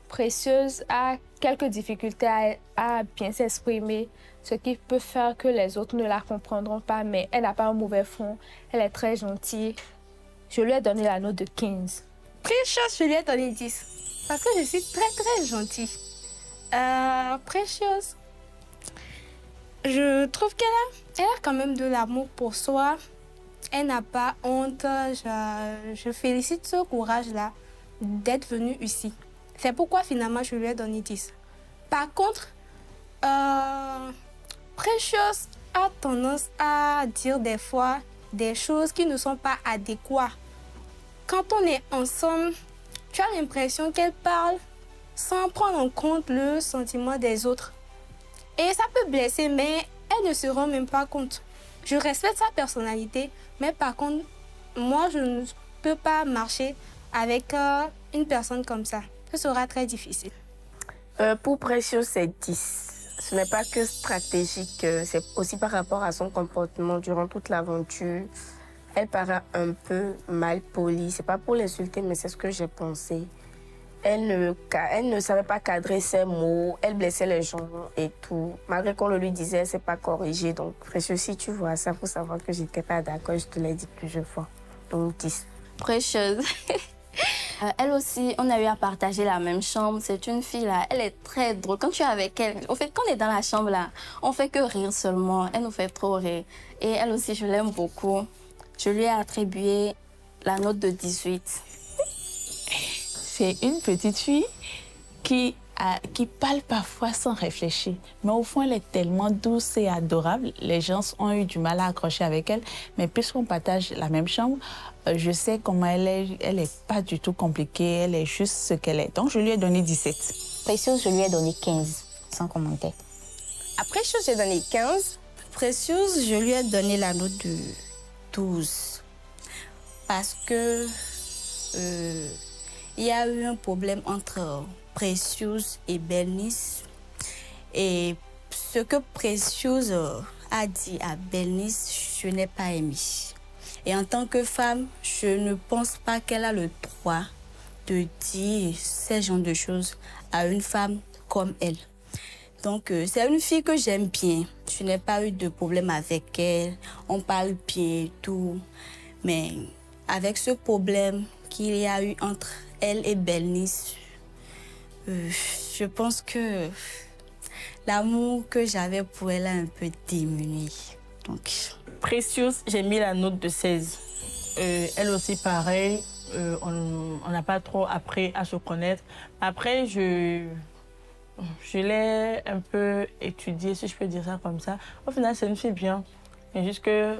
Précieuse a quelques difficultés à bien s'exprimer, ce qui peut faire que les autres ne la comprendront pas, mais elle n'a pas un mauvais fond. Elle est très gentille. Je lui ai donné la note de 15. Précieuse, je lui ai donné 10. Parce que je suis très gentille. Précieuse, je trouve qu'elle a quand même de l'amour pour soi. Elle n'a pas honte. Je félicite ce courage-là d'être venue ici. C'est pourquoi finalement je lui ai donné 10. Par contre, Précieuse a tendance à dire des fois des choses qui ne sont pas adéquates. Quand on est ensemble, tu as l'impression qu'elle parle sans prendre en compte le sentiment des autres. Et ça peut blesser, mais elle ne se rend même pas compte. Je respecte sa personnalité, mais par contre, moi, je ne peux pas marcher avec une personne comme ça. Ce sera très difficile. Pour Précieuse, c'est 10. Ce n'est pas que stratégique, c'est aussi par rapport à son comportement durant toute l'aventure. Elle paraît un peu mal polie. C'est pas pour l'insulter, mais c'est ce que j'ai pensé. Elle ne savait pas cadrer ses mots. Elle blessait les gens et tout. Malgré qu'on le lui disait, elle ne s'est pas corrigée. Donc, Précieuse, si tu vois ça, il faut savoir que je n'étais pas d'accord. Je te l'ai dit plusieurs fois. Donc, 10. Précieuse. Elle aussi, on a eu à partager la même chambre. C'est une fille là, elle est très drôle. Quand tu es avec elle, au fait, quand on est dans la chambre là, on fait que rire seulement. Elle nous fait trop rire. Et elle aussi, je l'aime beaucoup. Je lui ai attribué la note de 18. C'est une petite fille qui parle parfois sans réfléchir. Mais au fond, elle est tellement douce et adorable. Les gens ont eu du mal à accrocher avec elle. Mais puisqu'on partage la même chambre, je sais comment elle est. Elle n'est pas du tout compliquée. Elle est juste ce qu'elle est. Donc, je lui ai donné 17. Précieuse, je lui ai donné 15, sans commentaire. À Précieuse, j'ai donné 15. Précieuse, je lui ai donné la note de 12. Parce que il y a eu un problème entre Précieuse et Bernice. Et ce que Précieuse a dit à Bernice, je n'ai pas aimé. Et en tant que femme, je ne pense pas qu'elle a le droit de dire ces genres de choses à une femme comme elle. Donc, c'est une fille que j'aime bien. Je n'ai pas eu de problème avec elle. On parle bien et tout. Mais avec ce problème qu'il y a eu entre elle et Bernice, je pense que l'amour que j'avais pour elle a un peu diminué. Donc... Précieuse, j'ai mis la note de 16. Elle aussi, pareil. On n'a pas trop appris à se connaître. Après, je l'ai un peu étudiée, si je peux dire ça comme ça. Au final, c'est une fille bien. Mais juste que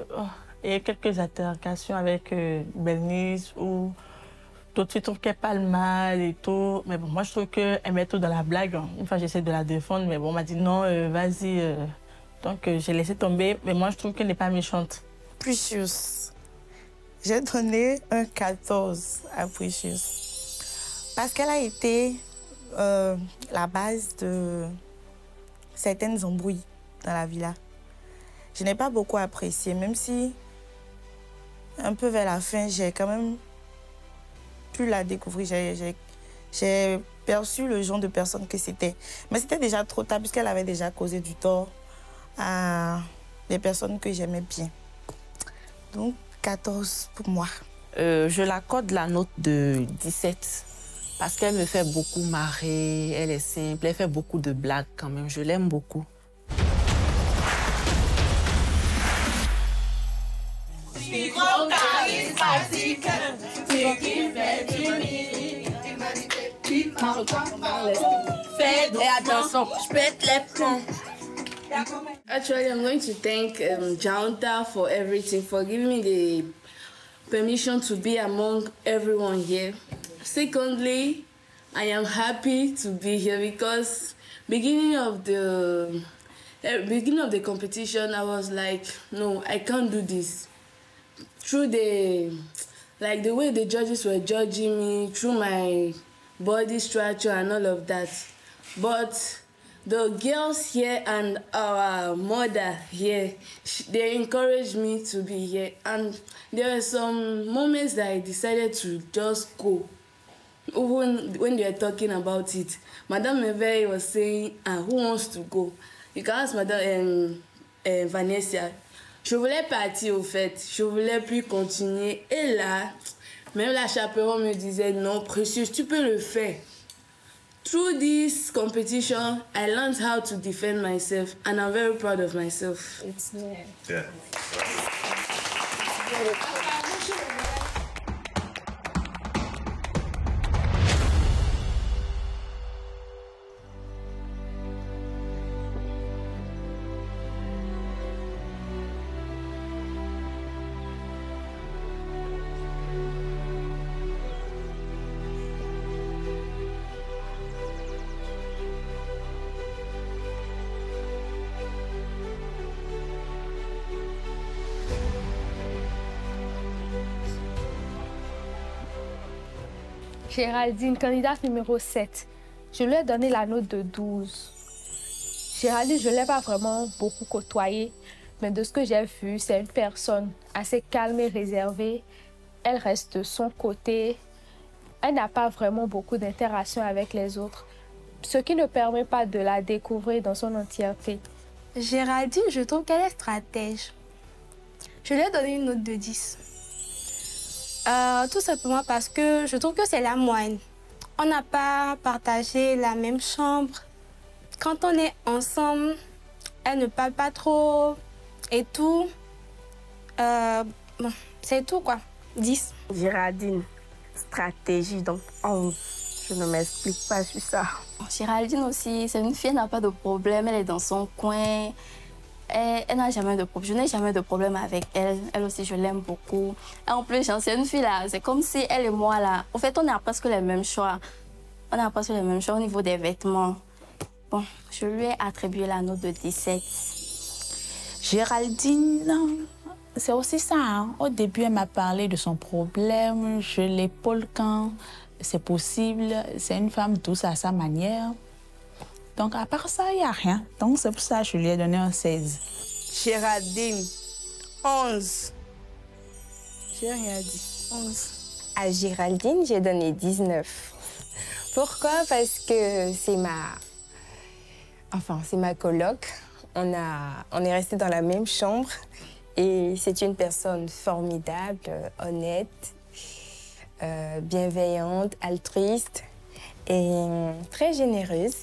Il y a quelques altercations avec Bernice où d'autres filles trouvent qu'elle parle mal et tout. Mais bon, moi, je trouve qu'elle met tout dans la blague. Une fois, j'essaie de la défendre, mais bon, on m'a dit non, vas-y. Donc, j'ai laissé tomber. Mais moi, je trouve qu'elle n'est pas méchante. Precious. J'ai donné un 14 à Precious. Parce qu'elle a été la base de certaines embrouilles dans la villa. Je n'ai pas beaucoup apprécié, même si un peu vers la fin, j'ai quand même pu la découvrir. J'ai perçu le genre de personne que c'était. Mais c'était déjà trop tard puisqu'elle avait déjà causé du tort à des personnes que j'aimais bien. Donc, 14 pour moi. Je l'accorde la note de 17 parce qu'elle me fait beaucoup marrer, elle est simple, elle fait beaucoup de blagues quand même. Je l'aime beaucoup. Micro charismatique, qui fait du Fais attention, je pète les plombs. Actually, I'm going to thank Jaunta for everything, for giving me the permission to be among everyone here. Secondly, I am happy to be here because beginning of the competition, I was like, no, I can't do this. Through the way the judges were judging me, through my body structure and all of that. But the girls here and our mother here, they encouraged me to be here. And there were some moments that I decided to just go. Even when they were talking about it, Madame Merveille was saying, who wants to go? You can ask Madame Vanessa. Je voulais partir au fait, je voulais plus continuer. Et là, même la chaperon me disait, non, Precious, tu peux le faire. Through this competition, I learned how to defend myself, and I'm very proud of myself. It's Yeah. Géraldine, candidate numéro 7. Je lui ai donné la note de 12. Géraldine, je ne l'ai pas vraiment beaucoup côtoyée, mais de ce que j'ai vu, c'est une personne assez calme et réservée. Elle reste de son côté. Elle n'a pas vraiment beaucoup d'interaction avec les autres, ce qui ne permet pas de la découvrir dans son entièreté. Géraldine, je trouve qu'elle est stratège. Je lui ai donné une note de 10. Tout simplement parce que je trouve que c'est la moyenne. On n'a pas partagé la même chambre. Quand on est ensemble, elle ne parle pas trop et tout. Bon, c'est tout quoi. 10. Géraldine, stratégie, donc 11. Je ne m'explique pas sur ça. Géraldine aussi, c'est une fille, elle n'a pas de problème, elle est dans son coin. Elle n'a jamais de problème. Je n'ai jamais de problème avec elle. Elle aussi, je l'aime beaucoup. Et en plus, c'est une fille là. C'est comme si elle et moi là. En fait, on a presque les mêmes choix. On a presque les mêmes choix au niveau des vêtements. Bon, je lui ai attribué la note de 17. Géraldine, c'est aussi ça. Hein? Au début, elle m'a parlé de son problème. Je l'épaule quand c'est possible. C'est une femme douce à sa manière. Donc, à part ça, il n'y a rien. Donc, c'est pour ça que je lui ai donné un 16. Géraldine, 11. J'ai rien dit. 11. À Géraldine, j'ai donné 19. Pourquoi? Parce que c'est ma coloc. On est resté dans la même chambre. Et c'est une personne formidable, honnête, bienveillante, altruiste et très généreuse.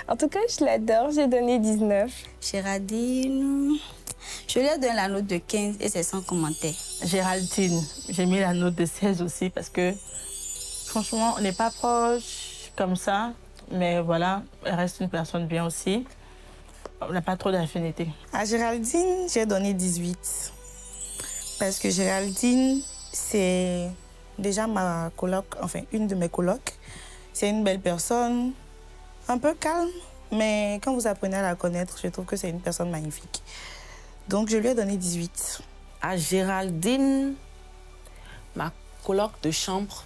En tout cas, je l'adore. J'ai donné 19. Géraldine, je lui ai donné la note de 15 et c'est sans commentaire. Géraldine, j'ai mis la note de 16 aussi parce que franchement, on n'est pas proches comme ça. Mais voilà, elle reste une personne bien aussi. On n'a pas trop d'affinité. À Géraldine, j'ai donné 18. Parce que Géraldine, c'est déjà ma coloc, enfin une de mes colocs. C'est une belle personne, un peu calme, mais quand vous apprenez à la connaître, je trouve que c'est une personne magnifique. Donc je lui ai donné 18. À Géraldine, ma coloc de chambre,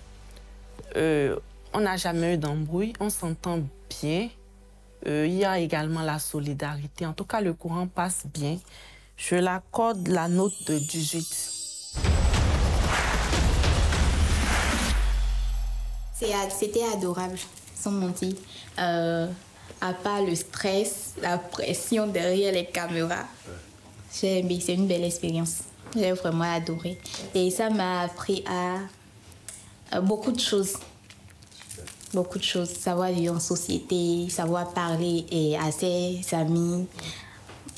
on n'a jamais eu d'embrouille, on s'entend bien. Il y a également la solidarité. En tout cas, le courant passe bien. Je l'accorde la note de 18. C'était adorable, sans mentir. À part le stress, la pression derrière les caméras, j'ai aimé, c'est une belle expérience. J'ai vraiment adoré. Et ça m'a appris à beaucoup de choses. Beaucoup de choses. Savoir vivre en société, savoir parler à ses amis.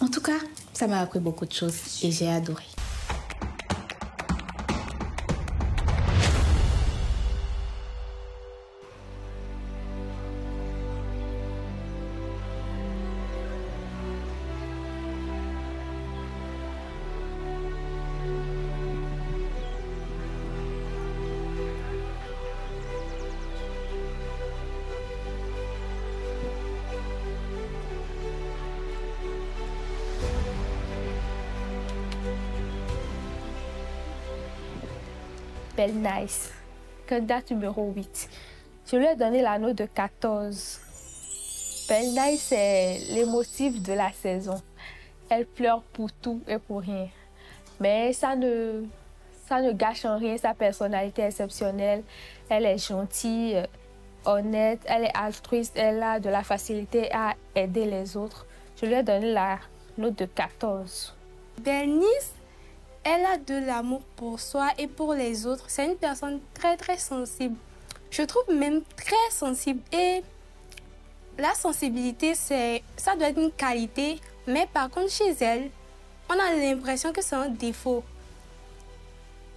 En tout cas, ça m'a appris beaucoup de choses et j'ai adoré. Belle Nice, candidate numéro 8. Je lui ai donné la note de 14. Belle Nice, c'est l'émotif de la saison. Elle pleure pour tout et pour rien. Mais ça ne gâche en rien sa personnalité exceptionnelle. Elle est gentille, honnête, elle est altruiste, elle a de la facilité à aider les autres. Je lui ai donné la note de 14. Belle Nice, elle a de l'amour pour soi et pour les autres. C'est une personne très, très sensible. Je trouve même très sensible. Et la sensibilité, ça doit être une qualité. Mais par contre, chez elle, on a l'impression que c'est un défaut.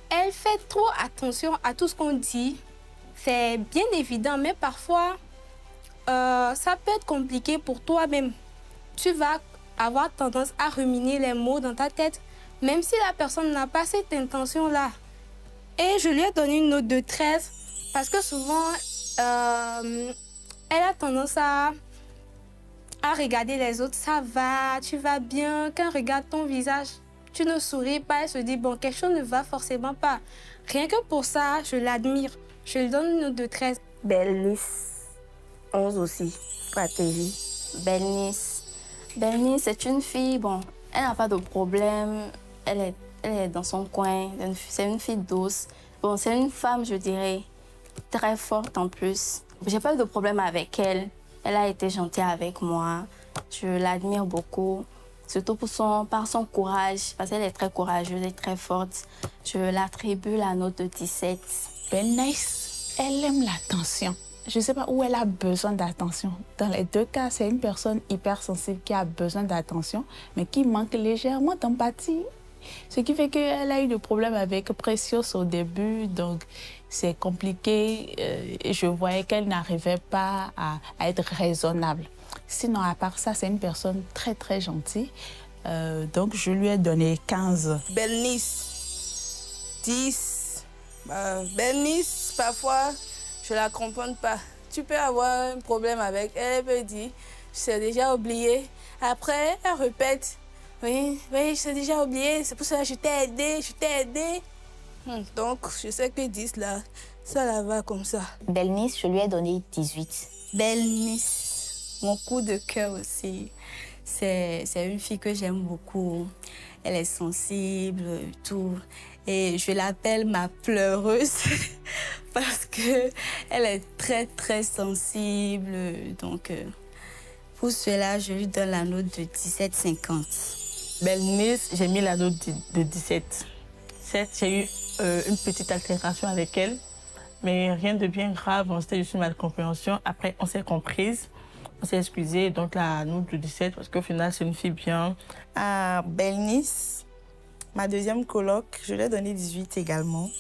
Elle fait trop attention à tout ce qu'on dit. C'est bien évident, mais parfois, ça peut être compliqué pour toi-même. Tu vas avoir tendance à ruminer les mots dans ta tête, même si la personne n'a pas cette intention-là. Et je lui ai donné une note de 13 parce que souvent, elle a tendance à regarder les autres. Ça va, tu vas bien. Quand elle regarde ton visage, tu ne souris pas. Elle se dit, bon, quelque chose ne va forcément pas. Rien que pour ça, je l'admire. Je lui donne une note de 13. Belle Nice, 11 aussi. Stratégie. Belle Nice. Belle Nice, c'est une fille, bon, elle n'a pas de problème. Elle est dans son coin. C'est une fille douce. Bon, c'est une femme, je dirais, très forte en plus. J'ai pas eu de problème avec elle. Elle a été gentille avec moi. Je l'admire beaucoup. Surtout par son courage, parce qu'elle est très courageuse et très forte. Je l'attribue la note de 17. Belle Nice, elle aime l'attention. Je ne sais pas où elle a besoin d'attention. Dans les deux cas, c'est une personne hypersensible qui a besoin d'attention, mais qui manque légèrement d'empathie. Ce qui fait qu'elle a eu des problèmes avec Precious au début, donc c'est compliqué. Et je voyais qu'elle n'arrivait pas à être raisonnable. Sinon, à part ça, c'est une personne très, très gentille. Donc, je lui ai donné 15. Belle Nice, 10. Belle Nice, parfois, je la comprends pas. Tu peux avoir un problème avec elle, elle peut dire, je t'ai déjà oublié. Après, elle répète, oui, je t'ai déjà oublié, c'est pour ça que je t'ai aidé. Donc, je sais que 10 là, ça la va comme ça. Belle Nice, je lui ai donné 18. Belle Nice, mon coup de cœur aussi. C'est une fille que j'aime beaucoup. Elle est sensible, tout. Et je l'appelle ma pleureuse parce qu'elle est très, très sensible. Donc, pour cela, je lui donne la note de 17,50. Belle Nice, j'ai mis la note de 17. Certes, j'ai eu une petite altération avec elle, mais rien de bien grave. C'était juste une malcompréhension. Après, on s'est comprises, on s'est excusé. Donc, la note de 17, parce qu'au final, c'est une fille bien. À Belle Nice, ma deuxième coloc, je lui ai donné 18 également.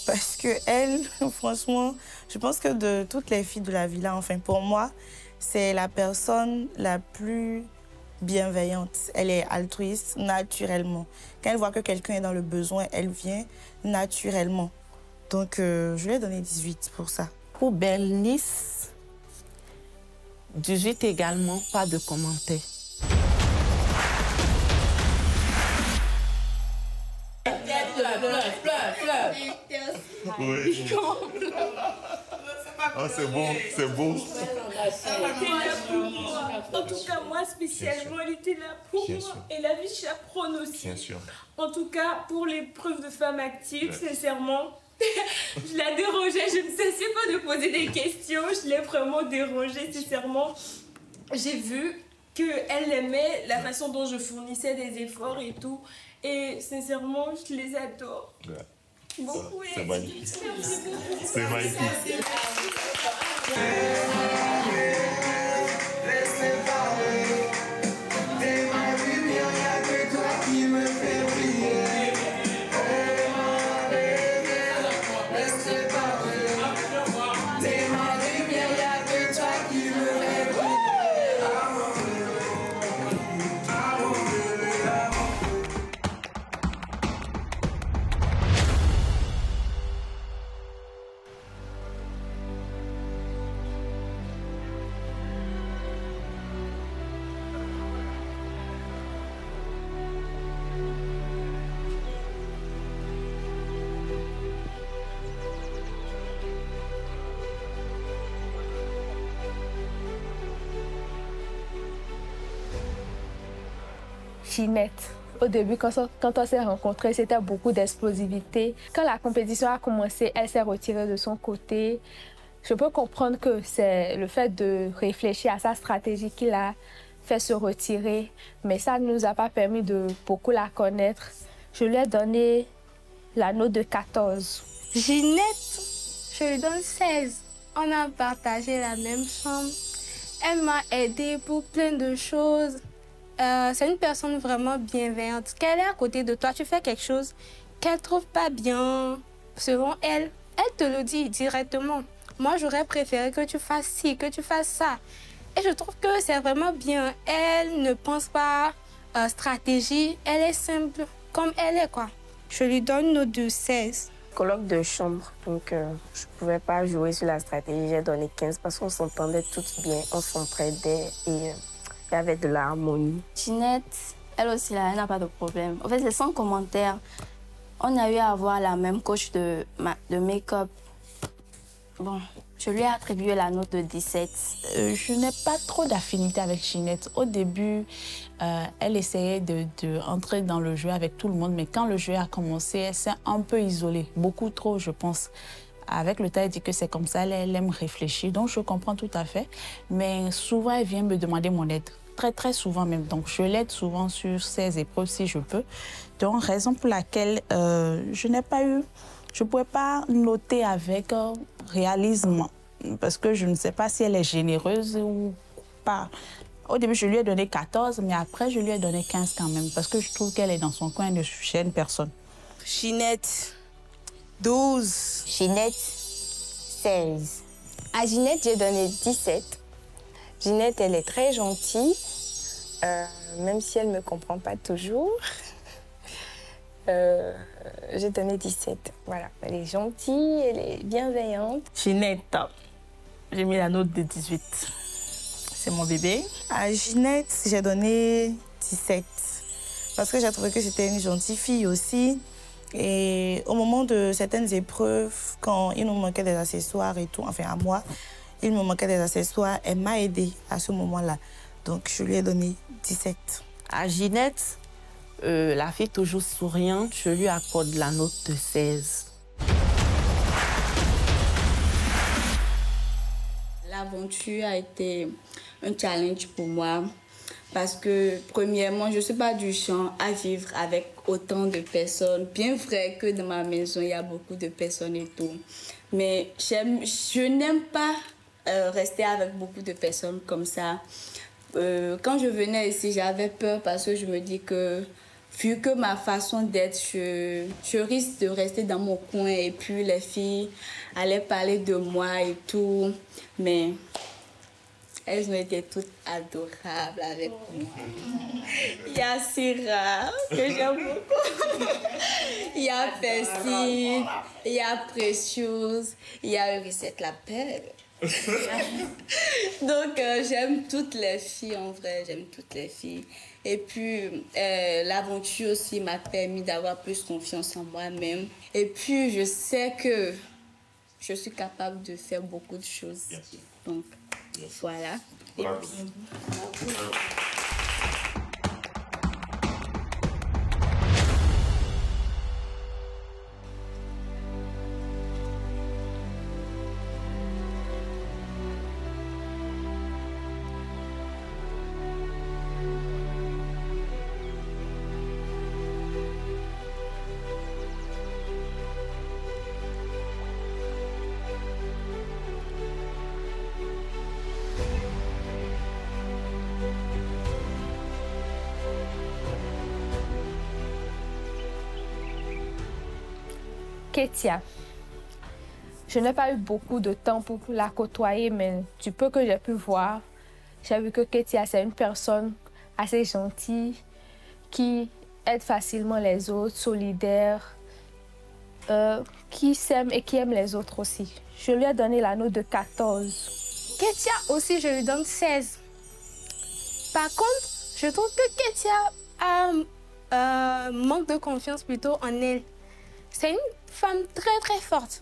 Parce que elle, franchement, je pense que de toutes les filles de la villa, enfin pour moi, c'est la personne la plus bienveillante, elle est altruiste naturellement. Quand elle voit que quelqu'un est dans le besoin, elle vient naturellement. Donc, je lui ai donné 18 pour ça. Pour Bernice, 18 également, pas de commentaires. Oui. Ah, c'est bon, c'est beau. En tout cas, moi spécialement, elle était là pour moi. Et la vie chaperonne aussi. Bien sûr. En tout cas, pour l'épreuve de femme active, sincèrement, je la dérangeais. Je ne cessais pas de poser des questions. Je l'ai vraiment dérangée, sincèrement. J'ai vu qu'elle aimait la façon dont je fournissais des efforts et tout. Et sincèrement, je les adore. Beaucoup. C'est magnifique. C'est magnifique. Ginette. Au début, quand on s'est rencontrés, c'était beaucoup d'explosivité. Quand la compétition a commencé, elle s'est retirée de son côté. Je peux comprendre que c'est le fait de réfléchir à sa stratégie qui l'a fait se retirer, mais ça ne nous a pas permis de beaucoup la connaître. Je lui ai donné la note de 14. Ginette, je lui donne 16. On a partagé la même chambre. Elle m'a aidée pour plein de choses. C'est une personne vraiment bienveillante. Qu'elle est à côté de toi, tu fais quelque chose qu'elle ne trouve pas bien, selon elle, elle te le dit directement. Moi, j'aurais préféré que tu fasses ci, que tu fasses ça. Et je trouve que c'est vraiment bien. Elle ne pense pas stratégie, elle est simple comme elle est, quoi. Je lui donne une note de 16. Colloque de chambre, donc je ne pouvais pas jouer sur la stratégie. J'ai donné 15 parce qu'on s'entendait toutes bien, on s'entraidait et il y avait de l'harmonie. Ginette, elle aussi, là, elle n'a pas de problème. En fait, c'est sans commentaire. On a eu à avoir la même coach de make-up. Bon, je lui ai attribué la note de 17. Je n'ai pas trop d'affinité avec Ginette. Au début, elle essayait d'entrer dans le jeu avec tout le monde, mais quand le jeu a commencé, elle s'est un peu isolée. Beaucoup trop, je pense. Avec le temps, elle dit que c'est comme ça, elle aime réfléchir, donc je comprends tout à fait. Mais souvent, elle vient me demander mon aide. Très, très souvent même. Donc, je l'aide souvent sur ses épreuves si je peux. Donc, raison pour laquelle je n'ai pas eu... Je ne pouvais pas noter avec réalisme parce que je ne sais pas si elle est généreuse ou pas. Au début, je lui ai donné 14, mais après, je lui ai donné 15 quand même parce que je trouve qu'elle est dans son coin et ne gêne personne. Ginette, 12. Ginette, 16. À Ginette, j'ai donné 17. Ginette, elle est très gentille, même si elle ne me comprend pas toujours. J'ai donné 17. Voilà, elle est gentille, elle est bienveillante. Ginette, j'ai mis la note de 18. C'est mon bébé. À Ginette, j'ai donné 17. Parce que j'ai trouvé que c'était une gentille fille aussi. Et au moment de certaines épreuves, quand il nous manquait des accessoires et tout, enfin à moi, il me manquait des accessoires, elle m'a aidée à ce moment-là. Donc je lui ai donné 17. À Ginette, la fille toujours souriante, je lui accorde la note de 16. L'aventure a été un challenge pour moi parce que, premièrement, je ne suis pas du genre à vivre avec autant de personnes. Bien vrai que dans ma maison, il y a beaucoup de personnes et tout. Mais je n'aime pas rester avec beaucoup de personnes comme ça. Quand je venais ici, j'avais peur parce que je me dis que, vu que ma façon d'être, je risque de rester dans mon coin et puis les filles allaient parler de moi et tout. Mais Elles ont été toutes adorables avec moi. Il y a Syrah, que j'aime beaucoup. Il y a Percy, il y a Precious, il y a Eurysette la Belle. Donc, j'aime toutes les filles, en vrai, j'aime toutes les filles. Et puis, l'aventure aussi m'a permis d'avoir plus confiance en moi-même. Et puis, je sais que je suis capable de faire beaucoup de choses. Donc, voilà. Bravo. Ketia. Je n'ai pas eu beaucoup de temps pour la côtoyer, mais du peu que j'ai pu voir, j'ai vu que Ketia, c'est une personne assez gentille, qui aide facilement les autres, solidaire, qui s'aime et qui aime les autres aussi. Je lui ai donné la note de 14. Ketia aussi, je lui donne 16. Par contre, je trouve que Ketia a manque de confiance plutôt en elle. C'est une femme très très forte.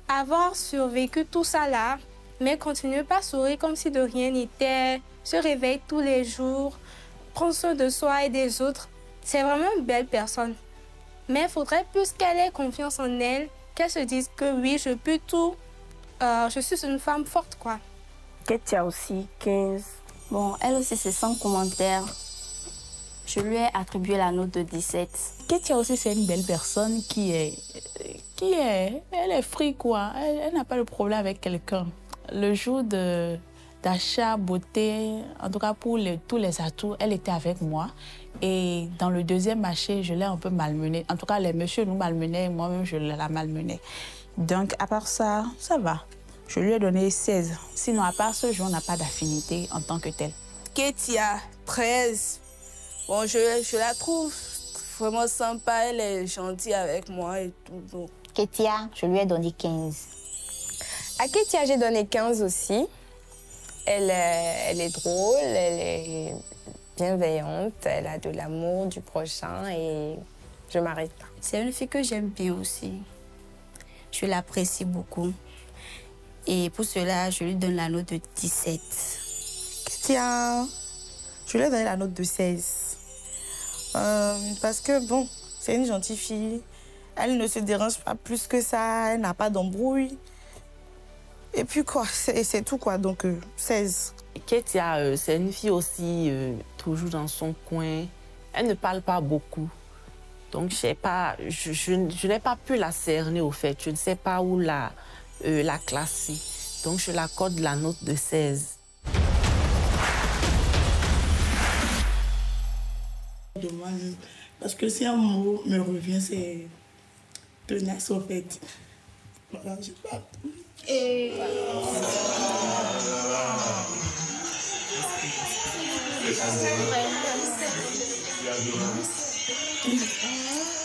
Avoir survécu tout ça là, mais continue pas à sourire comme si de rien n'était, se réveille tous les jours, prend soin de soi et des autres. C'est vraiment une belle personne. Mais il faudrait plus qu'elle ait confiance en elle, qu'elle se dise que oui, je peux tout. Je suis une femme forte, quoi. Ketia aussi, 15. Bon, elle aussi, c'est sans commentaire. Je lui ai attribué la note de 17. Ketia aussi, c'est une belle personne elle est free, quoi. Elle n'a pas de problème avec quelqu'un. Le jour d'achat, beauté, en tout cas pour tous les atouts, elle était avec moi. Et dans le deuxième marché, je l'ai un peu malmenée. En tout cas, les messieurs nous malmenaient, moi-même, je la malmenais. Donc, à part ça, ça va. Je lui ai donné 16. Sinon, à part ce jour, on n'a pas d'affinité en tant que telle. Ketia, 13. Bon, je la trouve vraiment sympa, elle est gentille avec moi et tout. Donc. Ketia, je lui ai donné 15. À Ketia, j'ai donné 15 aussi. Elle est drôle, elle est bienveillante, elle a de l'amour du prochain et je m'arrête pas. C'est une fille que j'aime bien aussi. Je l'apprécie beaucoup. Et pour cela, je lui donne la note de 17. Ketia, je lui ai donné la note de 16. Parce que, bon, c'est une gentille fille. Elle ne se dérange pas plus que ça. Elle n'a pas d'embrouille. Et puis, quoi, c'est tout, quoi. Donc, 16. Ketia, c'est une fille aussi, toujours dans son coin. Elle ne parle pas beaucoup. Donc, je n'ai pas pu la cerner, au fait. Je ne sais pas où la classer. Donc, je l'accorde la note de 16. Parce que si un mot me revient, c'est tenace au fait. Voilà, je parle. Et...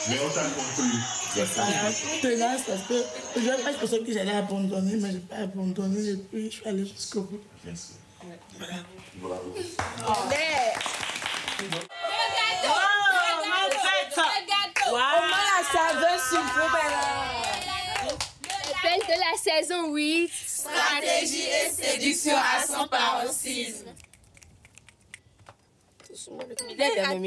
Mais on t'a compris. Tenace parce que je pense que j'allais abandonner, mais je n'ai pas abandonné et puis je suis allée jusqu'au bout. Merci. Voilà. Bravo. La saveur Appel de la saison 8. Stratégie et séduction à son paroxysme. Ouais, on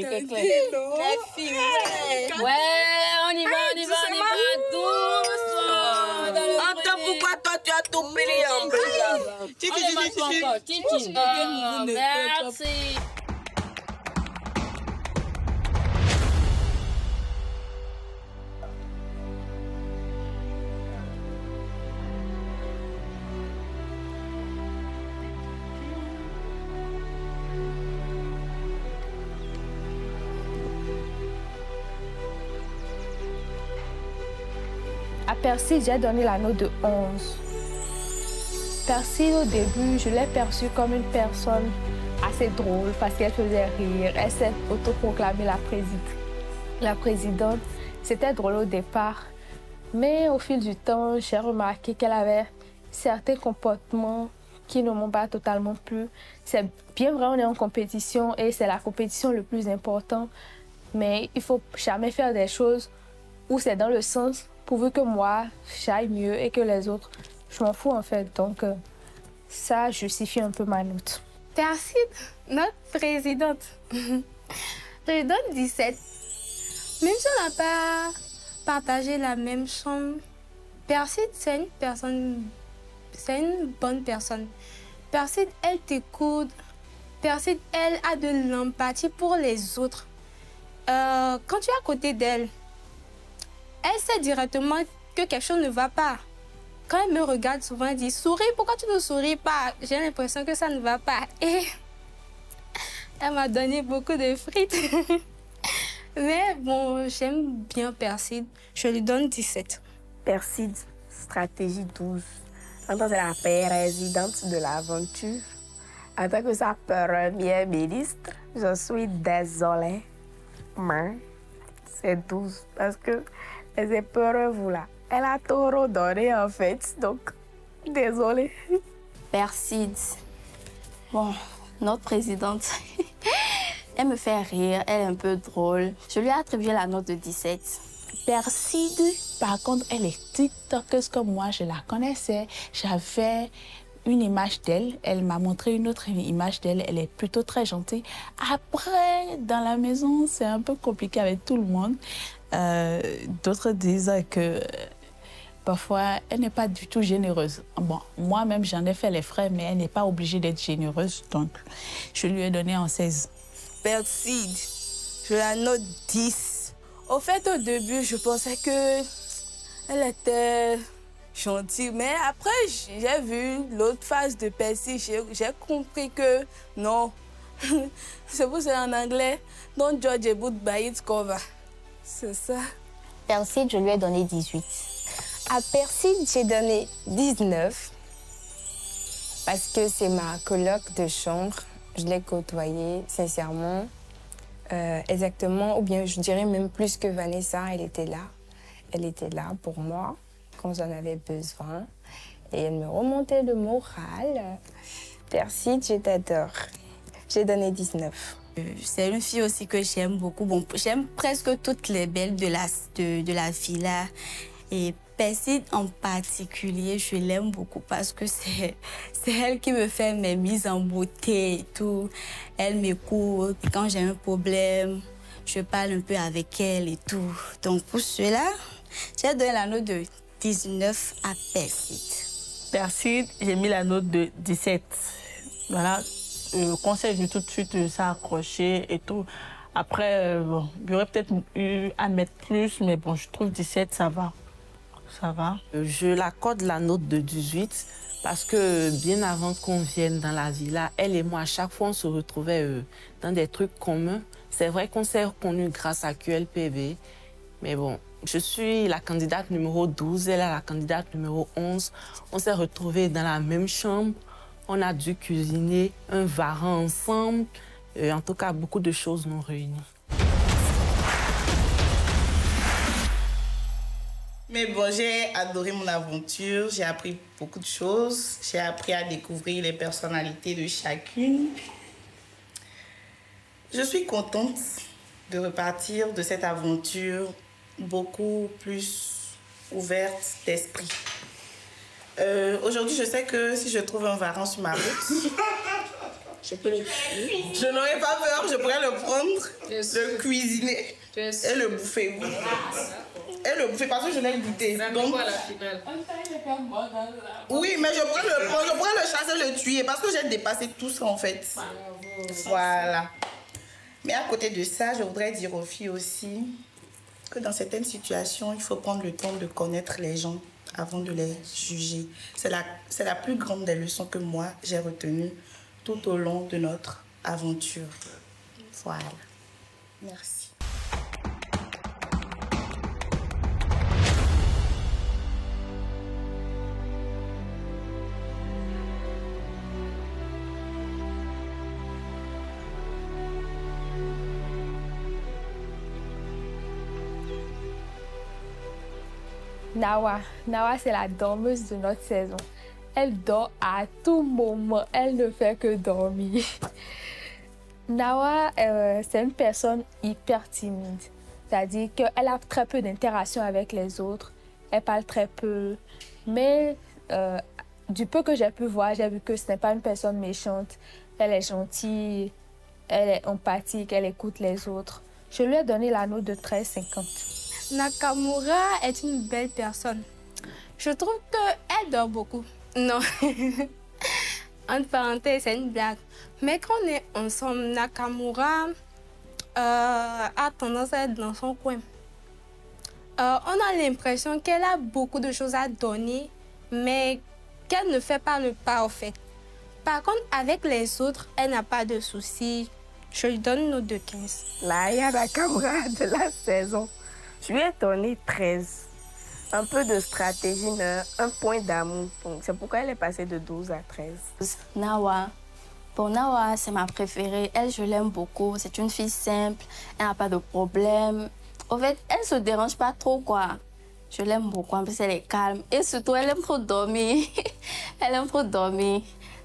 y va, doucement. Entends pourquoi toi tu as tout payé. Merci. À Percy, j'ai donné la note de 11. Perside, au début, je l'ai perçue comme une personne assez drôle parce qu'elle faisait rire. Elle s'est autoproclamée la présidente. C'était drôle au départ. Mais au fil du temps, j'ai remarqué qu'elle avait certains comportements qui ne m'ont pas totalement plu. C'est bien vrai, on est en compétition et c'est la compétition le plus important. Mais il ne faut jamais faire des choses où c'est dans le sens pourvu que moi, j'aille mieux et que les autres, je m'en fous en fait. Donc ça justifie un peu ma note. Perside, notre présidente, je lui donne 17. Même si on n'a pas partagé la même chambre, Perside, c'est une bonne personne. Perside, elle t'écoute. Perside, elle a de l'empathie pour les autres. Quand tu es à côté d'elle, elle sait directement que quelque chose ne va pas. Quand elle me regarde souvent, elle dit « Souris, pourquoi tu ne souris pas ?» J'ai l'impression que ça ne va pas. Et elle m'a donné beaucoup de frites. Mais bon, j'aime bien Perside. Je lui donne 17. Perside, stratégie 12. En tant que la présidente de l'aventure, en tant que sa première ministre, je suis désolée. Mais c'est 12 parce que les épreuves là, elle a tout redonné en fait. Donc, désolée. Perside. Bon, notre présidente, elle me fait rire, elle est un peu drôle. Je lui ai attribué la note de 17. Perside, par contre, elle est tiktokeuse comme moi, je la connaissais. J'avais une image d'elle, elle m'a montré une autre image d'elle, elle est plutôt très gentille. Après, dans la maison, c'est un peu compliqué avec tout le monde. D'autres disent que parfois, elle n'est pas du tout généreuse. Bon, moi-même, j'en ai fait les frais, mais elle n'est pas obligée d'être généreuse, donc je lui ai donné en 16. Perside, je la note 10. Au fait, au début, je pensais que elle était gentille, mais après, j'ai vu l'autre face de Perside, j'ai compris que non. C'est pour ça en anglais, don't judge a book by its cover. C'est ça. Perside, je lui ai donné 18. À Perside, j'ai donné 19 parce que c'est ma coloc de chambre. Je l'ai côtoyée, sincèrement. Exactement, ou bien je dirais même plus que Vanessa, elle était là. Elle était là pour moi quand j'en avais besoin. Et elle me remontait le moral. Perside, je t'adore. J'ai donné 19. C'est une fille aussi que j'aime beaucoup. Bon, j'aime presque toutes les belles de la villa. Et Perside en particulier, je l'aime beaucoup parce que c'est elle qui me fait mes mises en beauté et tout. Elle m'écoute. Quand j'ai un problème, je parle un peu avec elle et tout. Donc pour cela, j'ai donné la note de 19 à Perside. Perside, j'ai mis la note de 17. Voilà. Conseil, vu tout de suite, ça accroché et tout. Après, bon, il y aurait peut-être eu à mettre plus, mais bon, je trouve 17, ça va. Ça va. Je l'accorde la note de 18 parce que bien avant qu'on vienne dans la villa, elle et moi, à chaque fois, on se retrouvait dans des trucs communs. C'est vrai qu'on s'est reconnus grâce à QLPV, mais bon, je suis la candidate numéro 12, elle est la candidate numéro 11. On s'est retrouvés dans la même chambre. On a dû cuisiner un varan ensemble. En tout cas, beaucoup de choses nous réunissent. Mais bon, j'ai adoré mon aventure, j'ai appris beaucoup de choses, j'ai appris à découvrir les personnalités de chacune. Je suis contente de repartir de cette aventure beaucoup plus ouverte d'esprit. Aujourd'hui, je sais que si je trouve un varan sur ma route, je peux le tuer. Je n'aurais pas peur, je pourrais le prendre, le cuisiner et le bouffer. Oui. Et le bouffer parce que je l'ai goûté. Donc, oui, mais je pourrais le prendre, je pourrais le chasser, le tuer parce que j'ai dépassé tout ça en fait. Voilà. Mais à côté de ça, je voudrais dire aux filles aussi que dans certaines situations, il faut prendre le temps de connaître les gens avant de les juger. C'est la plus grande des leçons que moi, j'ai retenues tout au long de notre aventure. Voilà. Merci. Nawa. Nawa, c'est la dormeuse de notre saison. Elle dort à tout moment. Elle ne fait que dormir. Nawa, c'est une personne hyper timide. C'est-à-dire qu'elle a très peu d'interaction avec les autres. Elle parle très peu. Mais du peu que j'ai pu voir, j'ai vu que ce n'est pas une personne méchante. Elle est gentille, elle est empathique, elle écoute les autres. Je lui ai donné la note de 13,50. Nakamura est une belle personne. Je trouve qu'elle dort beaucoup. Non. Entre parenthèses, c'est une blague. Mais quand on est ensemble, Nakamura a tendance à être dans son coin. On a l'impression qu'elle a beaucoup de choses à donner, mais qu'elle ne fait pas le pas, en fait. Par contre, avec les autres, elle n'a pas de soucis. Je lui donne une note de 15. Laïa Nakamura de la saison. Je lui ai donné 13. Un peu de stratégie, mais un point d'amour. C'est pourquoi elle est passée de 12 à 13. Nawa. Pour Nawa, c'est ma préférée. Elle, je l'aime beaucoup. C'est une fille simple. Elle n'a pas de problème. En fait, elle ne se dérange pas trop, quoi. Je l'aime beaucoup. En plus, elle est calme. Et surtout, elle aime trop dormir. Elle aime trop dormir.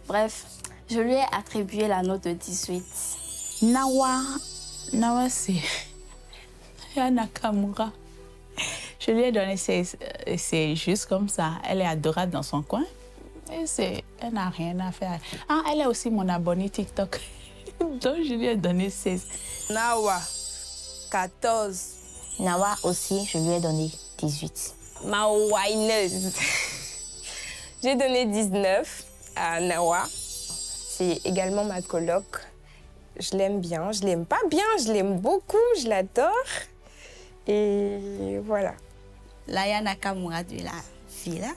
Bref, je lui ai attribué la note de 18. Nawa, c'est Nakamura. Je lui ai donné 16. C'est juste comme ça. Elle est adorable dans son coin. Et elle n'a rien à faire. Ah, elle est aussi mon abonnée TikTok. Donc, je lui ai donné 16. Nawa, 14. Nawa aussi, je lui ai donné 18. Ma whineuse. J'ai donné 19 à Nawa. C'est également ma coloc. Je l'aime bien. Je l'aime pas bien, je l'aime beaucoup, je l'adore. Et voilà. Laïa Nakamura de la Villa.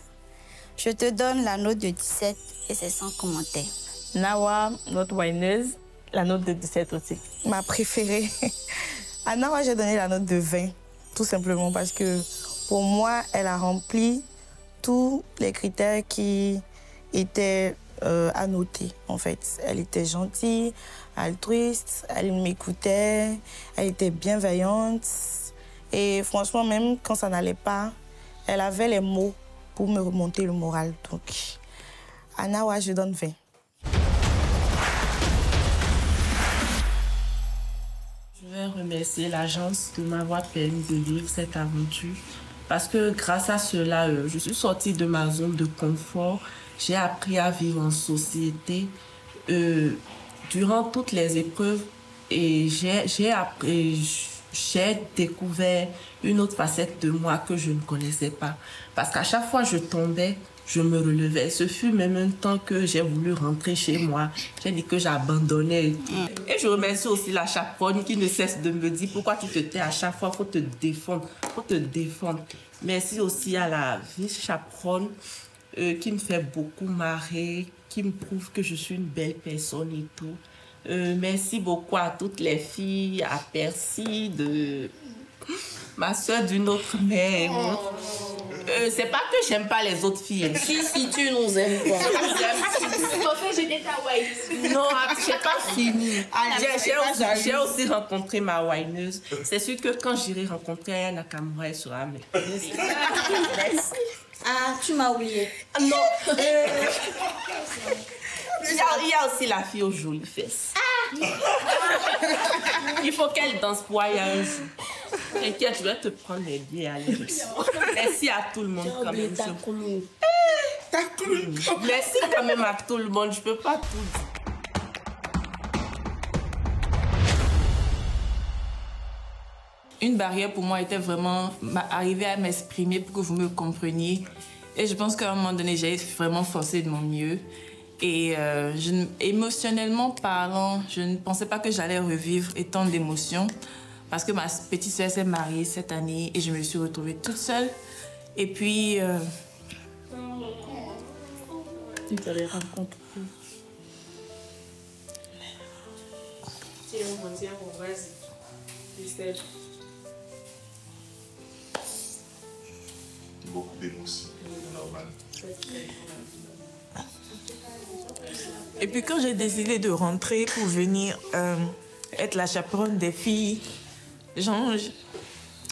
Je te donne la note de 17 et c'est sans commentaire. Nawa, notre whineuse, la note de 17 aussi. Ma préférée. À Nawa, j'ai donné la note de 20. Tout simplement parce que pour moi, elle a rempli tous les critères qui étaient à noter, en fait. Elle était gentille, altruiste, elle m'écoutait, elle était bienveillante. Et franchement, même quand ça n'allait pas, elle avait les mots pour me remonter le moral. Donc, à Nawa, je donne 20. Je vais remercier l'agence de m'avoir permis de vivre cette aventure. Parce que grâce à cela, je suis sortie de ma zone de confort. J'ai appris à vivre en société durant toutes les épreuves. Et j'ai découvert une autre facette de moi que je ne connaissais pas. Parce qu'à chaque fois que je tombais, je me relevais. Ce fut même un temps que j'ai voulu rentrer chez moi. J'ai dit que j'abandonnais. Et je remercie aussi la chaperonne qui ne cesse de me dire pourquoi tu te tais à chaque fois, il faut te défendre. Faut te défendre. Merci aussi à la vice-chaperonne qui me fait beaucoup marrer, qui me prouve que je suis une belle personne et tout. Merci beaucoup à toutes les filles, à Percy, ma soeur d'une autre mère. C'est pas que j'aime pas les autres filles. Si tu nous aimes pas. En fait, j'étais ta white. Non, j'ai pas fini. J'ai aussi rencontré ma whineuse. C'est sûr que quand j'irai rencontrer Aya Nakamura, elle sera mais. Merci. Ah, tu m'as oublié. Non. Il y a aussi la fille aux jolies fesses. Il faut qu'elle danse pour Aya un jour. T'inquiète, je vais te prendre les billets à l'élection. Merci à tout le monde quand même. Merci quand même à tout le monde. Je peux pas tout dire. Une barrière pour moi était vraiment arriver à m'exprimer pour que vous me compreniez. Et je pense qu'à un moment donné, j'ai vraiment forcé de mon mieux. Et émotionnellement parlant, je ne pensais pas que j'allais revivre autant d'émotions. Parce que ma petite sœur s'est mariée cette année et je me suis retrouvée toute seule. Et puis... Tu t'allais rencontrer. Beaucoup d'émotions, normal. Et puis quand j'ai décidé de rentrer pour venir être la chaperonne des filles,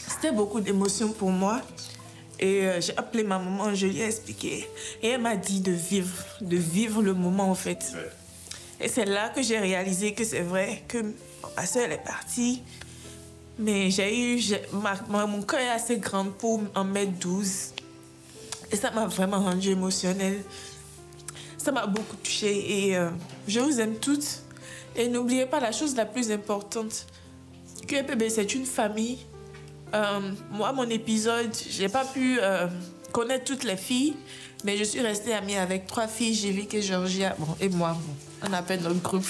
c'était beaucoup d'émotions pour moi. Et j'ai appelé ma maman, je lui ai expliqué. Et elle m'a dit de vivre le moment en fait. Et c'est là que j'ai réalisé que c'est vrai que ma soeur elle est partie. Mais mon cœur est assez grand pour en mettre 12. Et ça m'a vraiment rendue émotionnelle. Ça m'a beaucoup touchée. Et je vous aime toutes. Et n'oubliez pas la chose la plus importante. QLPB, c'est une famille. Moi, mon épisode, j'ai pas pu connaître toutes les filles, mais je suis restée amie avec 3 filles, Jévic et Georgia, et moi. On appelle notre groupe.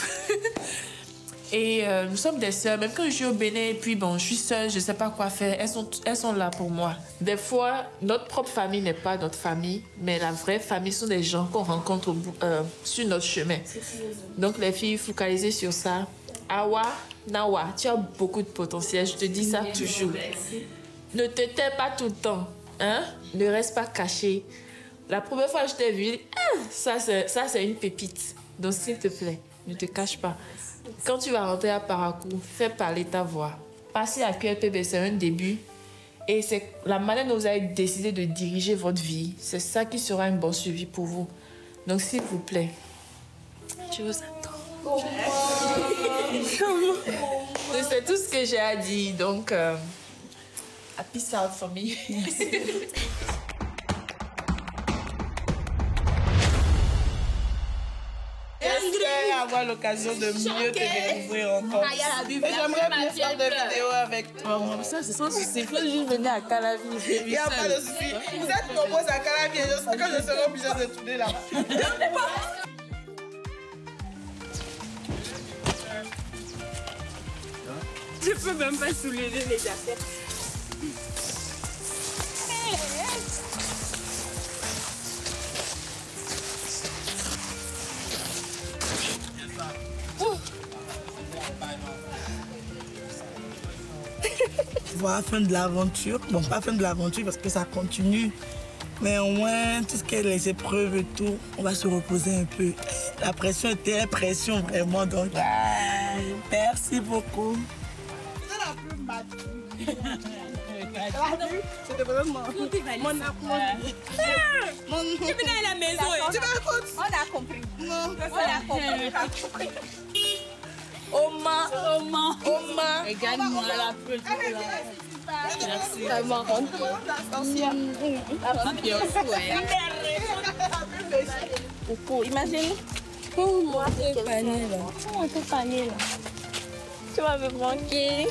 Et nous sommes des sœurs. Même quand je suis au Bénin, et puis je suis seule, je sais pas quoi faire. Elles sont là pour moi. Des fois, notre propre famille n'est pas notre famille, mais la vraie famille sont des gens qu'on rencontre sur notre chemin. Donc les filles, focalisez sur ça. Awa, Nawa, tu as beaucoup de potentiel, je te dis ça toujours. Ne te tais pas tout le temps, hein? Ne reste pas caché. La première fois que je t'ai vu, ça c'est une pépite. Donc s'il te plaît, ne te cache pas. Quand tu vas rentrer à Parakou, fais parler ta voix. Passer à QLPB, c'est un début. Et c'est la manière dont vous avez décidé de diriger votre vie. C'est ça qui sera un bon suivi pour vous. Donc s'il vous plaît, je vous attends. C'est tout ce que j'ai à dire. Donc, peace out for me. J'espère avoir l'occasion de mieux te découvrir encore. J'aimerais bien faire des vidéos avec toi. Ça, c'est sans souci. Il faut juste venir à Calavi. Il n'y a pas de souci. Vous êtes nombreux à Calavi et je sais que je serai obligée de tourner là-bas. Je peux même pas soulever les affaires. Voilà, fin de l'aventure. Bon, pas fin de l'aventure parce que ça continue. Mais au moins, tout ce qui est les épreuves et tout, on va se reposer un peu. La pression était la pression vraiment. Donc, merci beaucoup. C'était vraiment mon applaudissement. Tu venais à la maison et tu m'écoutes. On a compris. On a compris. Oma. Regarde-moi la petite. Merci. Imagine. Moi, t'es panier là. Oh, t'es panier là. Tu vas me manquer.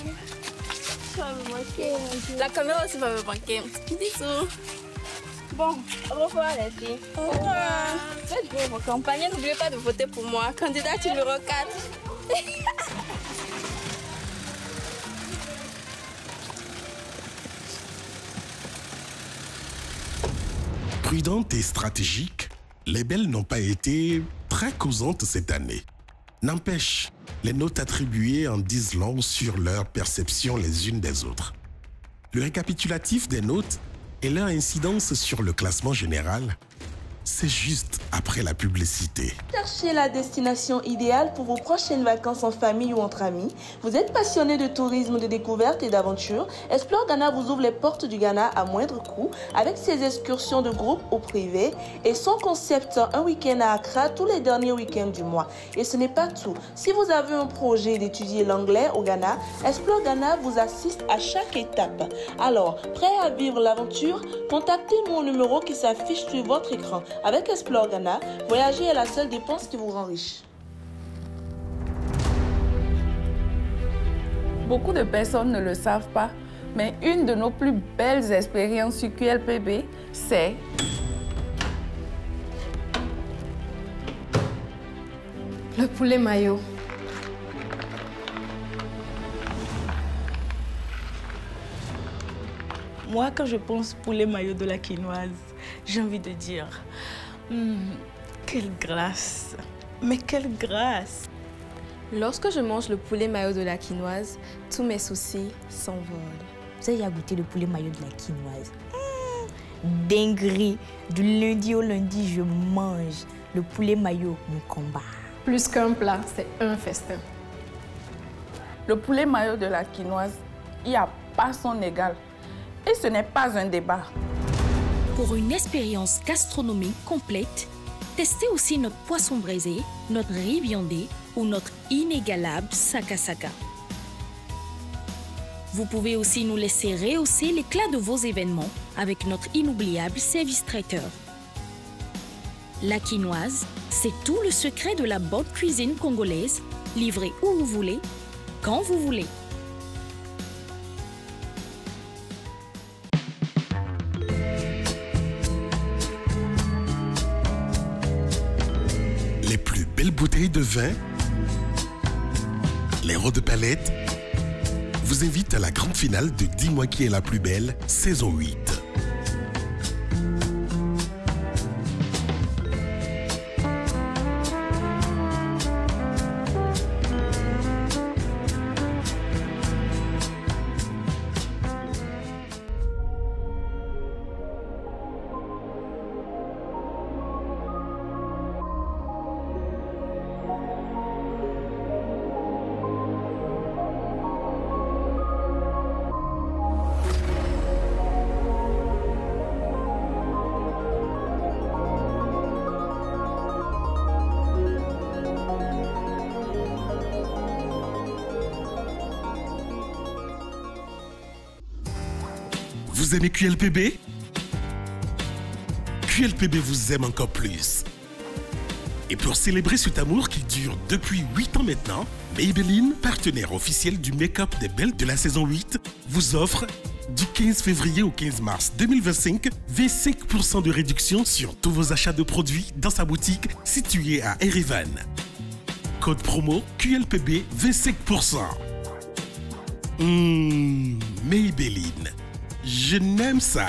Tu vas me manquer. La caméra aussi va me manquer. Bisous. Bon, au revoir les filles. Au revoir. Faites jouer vos campagnes. N'oubliez pas de voter pour moi. Candidat numéro 4. Prudente et stratégique, les belles n'ont pas été très causantes cette année. N'empêche, les notes attribuées en disent long sur leur perception les unes des autres. Le récapitulatif des notes et leur incidence sur le classement général, c'est juste après la publicité. Cherchez la destination idéale pour vos prochaines vacances en famille ou entre amis. Vous êtes passionné de tourisme, de découverte et d'aventure. Explore Ghana vous ouvre les portes du Ghana à moindre coût avec ses excursions de groupe ou privé et son concept un week-end à Accra tous les derniers week-ends du mois. Et ce n'est pas tout. Si vous avez un projet d'étudier l'anglais au Ghana, Explore Ghana vous assiste à chaque étape. Alors, prêt à vivre l'aventure? Contactez-nous au numéro qui s'affiche sur votre écran. Avec Explore Ghana, voyager est la seule dépense qui vous rend riche. Beaucoup de personnes ne le savent pas, mais une de nos plus belles expériences sur QLPB, c'est le poulet mayo. Moi, quand je pense poulet mayo de la quinoise, j'ai envie de dire, quelle grâce, mais quelle grâce. Lorsque je mange le poulet mayo de la quinoise, tous mes soucis s'envolent. Vous avez goûté le poulet mayo de la quinoise? Dinguerie, du lundi au lundi, je mange le poulet mayo, mon combat. Plus qu'un plat, c'est un festin. Le poulet mayo de la quinoise, il n'y a pas son égal. Et ce n'est pas un débat. Pour une expérience gastronomique complète, testez aussi notre poisson braisé, notre riz viandé ou notre inégalable sakasaka. Vous pouvez aussi nous laisser rehausser l'éclat de vos événements avec notre inoubliable service traiteur. La quinoise, c'est tout le secret de la bonne cuisine congolaise, livrée où vous voulez, quand vous voulez. Les plus belles bouteilles de vin, les rots de palette, vous invitent à la grande finale de Dis-moi qui est la plus belle, saison 8. Vous aimez QLPB? QLPB vous aime encore plus. Et pour célébrer cet amour qui dure depuis 8 ans maintenant, Maybelline, partenaire officiel du make-up des belles de la saison 8, vous offre du 15 février au 15 mars 2025, 25% de réduction sur tous vos achats de produits dans sa boutique située à Erevan. Code promo QLPB 25%. Maybelline. Je n'aime ça.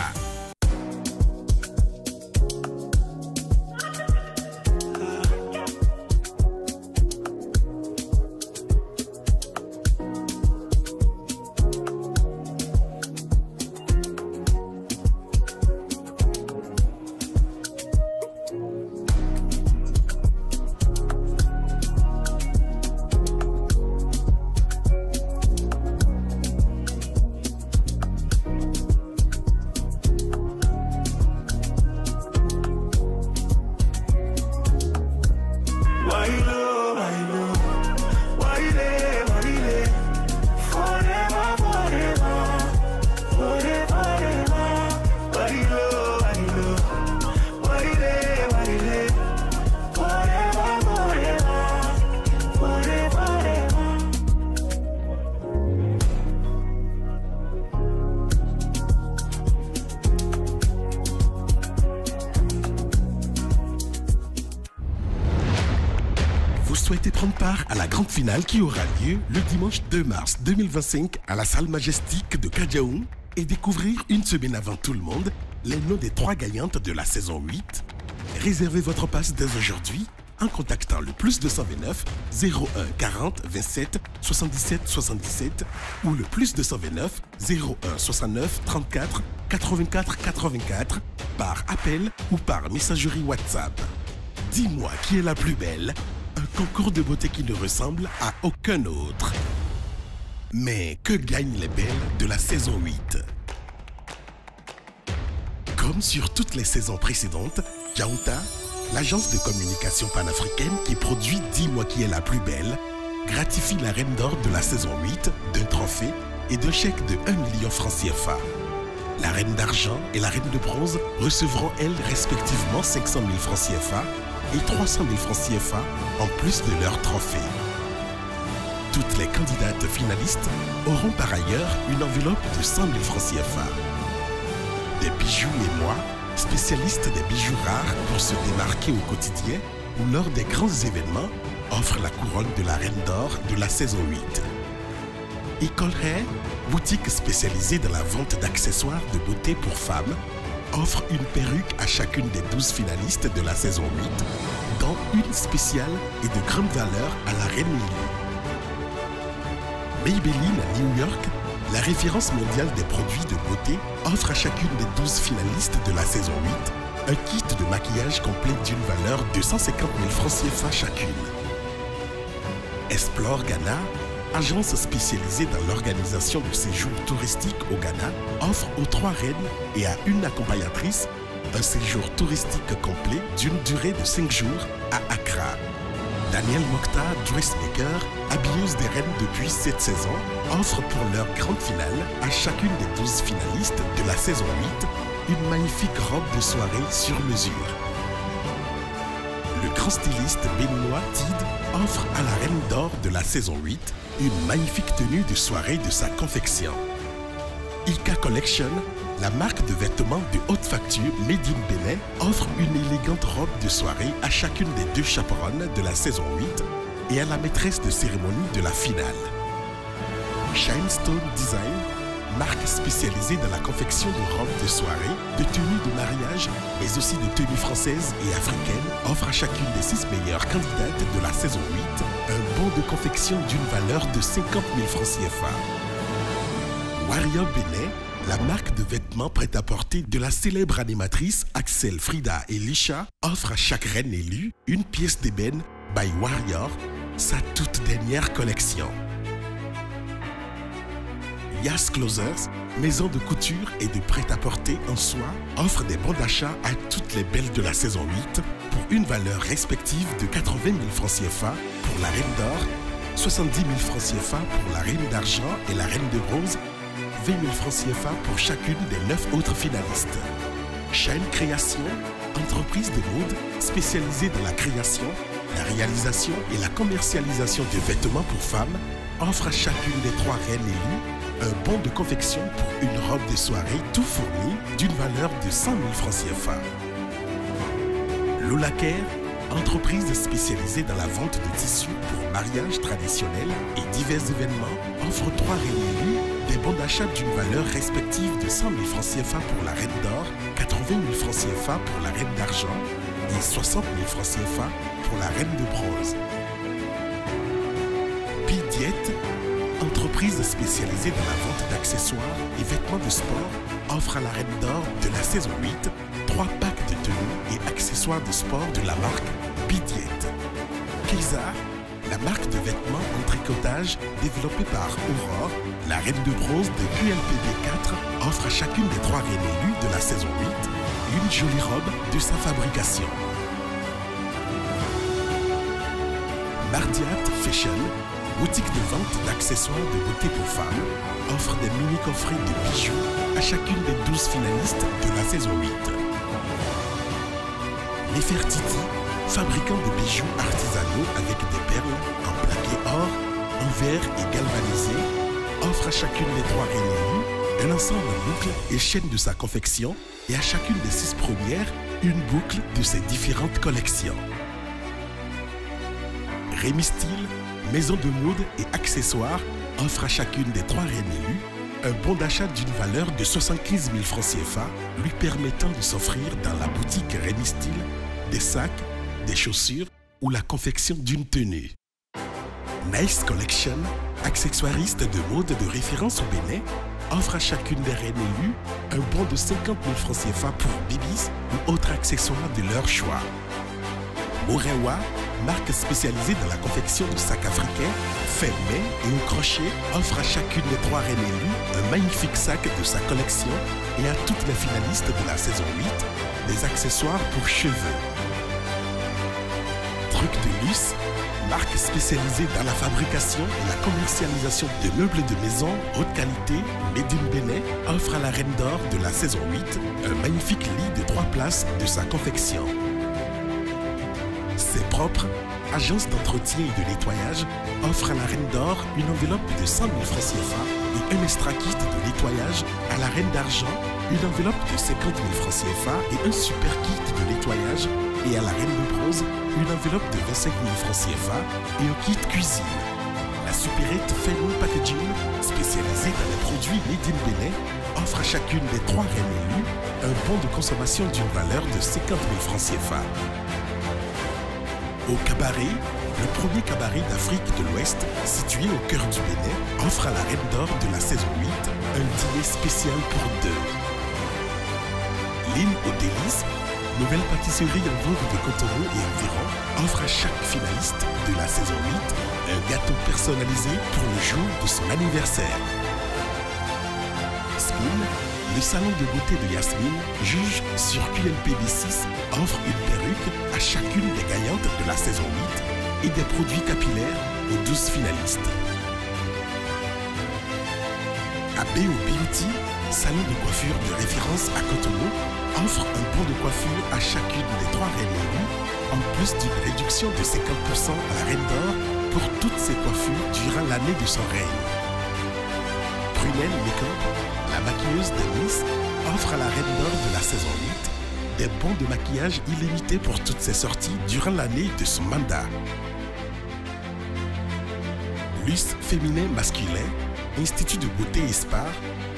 Souhaitez prendre part à la grande finale qui aura lieu le dimanche 2 mars 2025 à la salle Majestic de Kadjaoum et découvrir une semaine avant tout le monde les noms des 3 gagnantes de la saison 8. Réservez votre passe dès aujourd'hui en contactant le +229 01 40 27 77 77 ou le +229 01 69 34 84 84 par appel ou par messagerie WhatsApp. Dis-moi qui est la plus belle. Un concours de beauté qui ne ressemble à aucun autre. Mais que gagnent les belles de la saison 8? Comme sur toutes les saisons précédentes, Yaouta, l'agence de communication panafricaine qui produit Dis-moi qui est la plus belle, gratifie la reine d'or de la saison 8 d'un trophée et d'un chèque de 1 million francs CFA. La reine d'argent et la reine de bronze recevront, elles, respectivement 500 000 francs CFA et 300 000 francs CFA en plus de leur trophée. Toutes les candidates finalistes auront par ailleurs une enveloppe de 100 000 francs CFA. Des bijoux et moi, spécialistes des bijoux rares pour se démarquer au quotidien ou lors des grands événements, offrent la couronne de la reine d'or de la saison 8. École Hair, boutique spécialisée dans la vente d'accessoires de beauté pour femmes, offre une perruque à chacune des 12 finalistes de la saison 8, dont une spéciale et de grande valeur à la reine Lily. Maybelline à New York, la référence mondiale des produits de beauté, offre à chacune des 12 finalistes de la saison 8 un kit de maquillage complet d'une valeur de 150 000 francs CFA chacune. Explore Ghana, agence spécialisée dans l'organisation de séjours touristiques au Ghana, offre aux 3 reines et à une accompagnatrice un séjour touristique complet d'une durée de 5 jours à Accra. Daniel Mokhtar, dressmaker, habilleuse des reines depuis 7 saisons, offre pour leur grande finale à chacune des 12 finalistes de la saison 8 une magnifique robe de soirée sur mesure. Le grand styliste béninois Tid offre à la reine d'or de la saison 8 une magnifique tenue de soirée de sa confection. Ika Collection, la marque de vêtements de haute facture Made in Bénin, offre une élégante robe de soirée à chacune des 2 chaperonnes de la saison 8 et à la maîtresse de cérémonie de la finale. Shinestone Design, marque spécialisée dans la confection de robes de soirée, de tenues de mariage, mais aussi de tenues françaises et africaines, offre à chacune des 6 meilleures candidates de la saison 8 un bon de confection d'une valeur de 50 000 francs CFA. Warrior Bénin, la marque de vêtements prêt-à-porter de la célèbre animatrice Axel, Frida et Lisha, offre à chaque reine élue une pièce d'ébène by Warrior, sa toute dernière collection. Yas Closers, maison de couture et de prêt-à-porter en soie, offre des bons d'achat à toutes les belles de la saison 8 pour une valeur respective de 80 000 francs CFA pour la reine d'or, 70 000 francs CFA pour la reine d'argent et la reine de bronze, 20 000 francs CFA pour chacune des 9 autres finalistes. Shine Création, entreprise de mode spécialisée dans la création, la réalisation et la commercialisation de vêtements pour femmes, offre à chacune des 3 reines élues un bon de confection pour une robe de soirée tout fourni d'une valeur de 100 000 francs CFA. Lola Care, entreprise spécialisée dans la vente de tissus pour mariages traditionnels et divers événements, offre 3 reines élues des bons d'achat d'une valeur respective de 100 000 francs CFA pour la reine d'or, 80 000 francs CFA pour la reine d'argent et 60 000 francs CFA pour la reine de bronze. P-Diet, entreprise spécialisée dans la vente d'accessoires et vêtements de sport, offre à la reine d'or de la saison 8 3 packs de tenues et accessoires de sport de la marque P-Diet. Keiza, la marque de vêtements en tricotage développée par Aurore, la reine de bronze de QLPD 4, offre à chacune des 3 reines élues de la saison 8 une jolie robe de sa fabrication. Mardiat Fashion, boutique de vente d'accessoires de beauté pour femmes, offre des mini-coffrets de bijoux à chacune des 12 finalistes de la saison 8. Nefertiti, fabricant de bijoux artisanaux avec des perles en plaqué or, en verre et galvanisé, offre à chacune des 3 reines élues un ensemble de boucles et chaînes de sa confection et à chacune des 6 premières une boucle de ses différentes collections. Rémi Style, maison de mode et accessoires, offre à chacune des 3 reines élues un bon d'achat d'une valeur de 75 000 francs CFA, lui permettant de s'offrir dans la boutique Rémi Style des sacs, des chaussures ou la confection d'une tenue. Nice Collection, accessoiriste de mode de référence au Bénin, offre à chacune des reines élues un bon de 50 000 francs CFA pour bibis ou autres accessoires de leur choix. Morewa, marque spécialisée dans la confection de sacs africains, faits main et au crochet, offre à chacune des 3 reines élues un magnifique sac de sa collection et à toutes les finalistes de la saison 8, des accessoires pour cheveux. Truc de luxe, marque spécialisée dans la fabrication et la commercialisation de meubles de maison haute qualité, Made in Bénin, offre à la reine d'or de la saison 8 un magnifique lit de 3 places de sa confection. C'est propre, agence d'entretien et de nettoyage offre à la reine d'or une enveloppe de 100 000 francs CFA et un extra kit de nettoyage à la reine d'argent, une enveloppe de 50 000 francs CFA et un super kit de nettoyage, et à la reine de bronze une enveloppe de 25 000 francs CFA et un kit cuisine. La supérette Fenway Packaging, spécialisée dans les produits Made in Bénin, offre à chacune des 3 reines élues un bon de consommation d'une valeur de 50 000 francs CFA. Au Cabaret, le premier cabaret d'Afrique de l'Ouest, situé au cœur du Bénin, offre à la reine d'or de la saison 8 un dîner spécial pour 2. L'île aux délices, nouvelle pâtisserie en vogue de Cotonou et environ, offre à chaque finaliste de la saison 8 un gâteau personnalisé pour le jour de son anniversaire. Spoon, le salon de beauté de Yasmine, juge sur QLPB6, offre une perruque à chacune des gagnantes de la saison 8 et des produits capillaires aux 12 finalistes. À BO Beauty, salon de coiffure de référence à Cotonou, offre un bon de coiffure à chacune des 3 reines élues, en plus d'une réduction de 50% à la reine d'or pour toutes ses coiffures durant l'année de son règne. Prunelle Makeup, la maquilleuse de Nice, offre à la reine d'or de la saison 8 des bons de maquillage illimités pour toutes ses sorties durant l'année de son mandat. Luce Féminin Masculin, Institut de beauté et spa,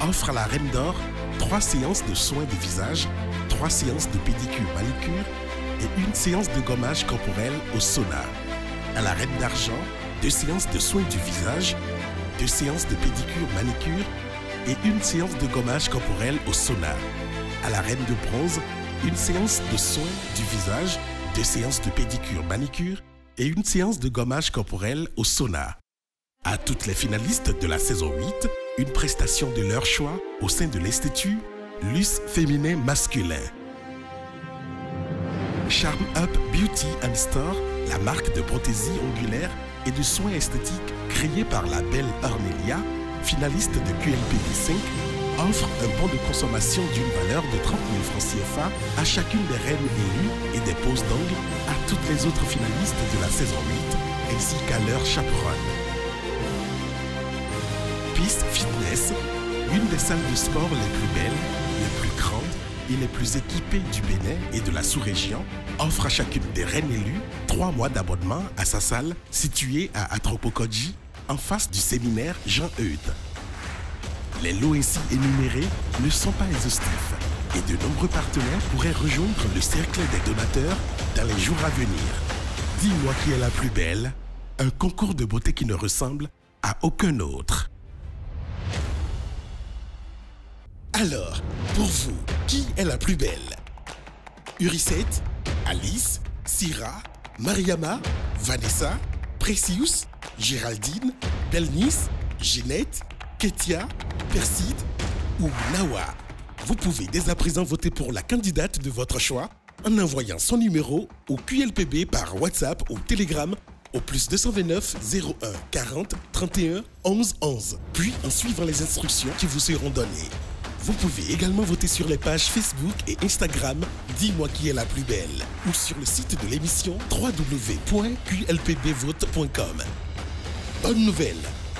offre à la reine d'or 3 séances de soins de visage, 3 séances de pédicure manicure et 1 séance de gommage corporel au sauna. À la reine d'argent, 2 séances de soins du visage, 2 séances de pédicure manicure et 1 séance de gommage corporel au sauna. À la reine de bronze, 1 séance de soins du visage, 2 séances de pédicure manicure et 1 séance de gommage corporel au sauna. À toutes les finalistes de la saison 8, une prestation de leur choix au sein de l'Institut Luce Féminin Masculin. Charm Up Beauty and Store, la marque de prothésie ongulaire et de soins esthétiques créée par la belle Ornelia, finaliste de QLPB5, offre un bon de consommation d'une valeur de 30 000 francs CFA à chacune des reines élues et des poses d'ongles à toutes les autres finalistes de la saison 8, ainsi qu'à leur chaperonne. Peace Fitness, une des salles de sport les plus belles, les plus grandes et les plus équipées du Bénin et de la sous-région, offre à chacune des reines élues 3 mois d'abonnement à sa salle située à Atropokodji, en face du séminaire Jean-Eudes. Les lots ainsi énumérés ne sont pas exhaustifs et de nombreux partenaires pourraient rejoindre le cercle des donateurs dans les jours à venir. Dis-moi qui est la plus belle, un concours de beauté qui ne ressemble à aucun autre. Alors, pour vous, qui est la plus belle? Urisette, Alice, Syrah, Mariama, Vanessa, Precious, Géraldine, Belnice, Ginette, Ketia, Perside ou Nawa. Vous pouvez dès à présent voter pour la candidate de votre choix en envoyant son numéro au QLPB par WhatsApp ou Telegram au +229 01 40 31 11 11, puis en suivant les instructions qui vous seront données. Vous pouvez également voter sur les pages Facebook et Instagram Dis-moi qui est la plus belle ou sur le site de l'émission www.qlpbvote.com. Bonne nouvelle!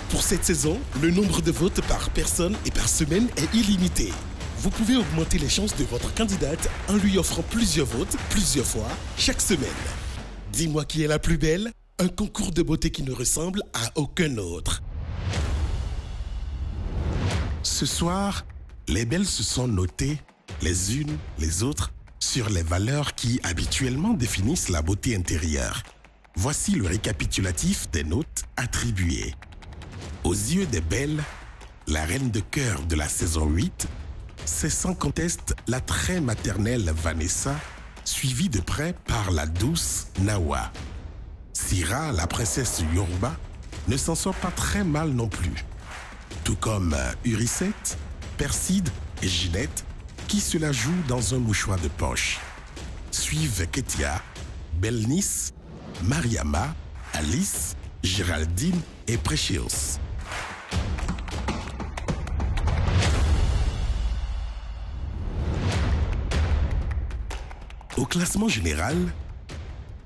Pour cette saison, le nombre de votes par personne et par semaine est illimité. Vous pouvez augmenter les chances de votre candidate en lui offrant plusieurs votes, plusieurs fois, chaque semaine. Dis-moi qui est la plus belle, un concours de beauté qui ne ressemble à aucun autre. Ce soir, les belles se sont notées, les unes, les autres, sur les valeurs qui habituellement définissent la beauté intérieure. Voici le récapitulatif des notes attribuées. Aux yeux des belles, la reine de cœur de la saison 8, c'est sans conteste la très maternelle Vanessa, suivie de près par la douce Nawa. Syrah, la princesse Yoruba, ne s'en sort pas très mal non plus. Tout comme Urisette, Perside et Ginette, qui se la jouent dans un mouchoir de poche. Suivent Ketia, Belnice, Mariama, Alice, Géraldine et Precious. Au classement général,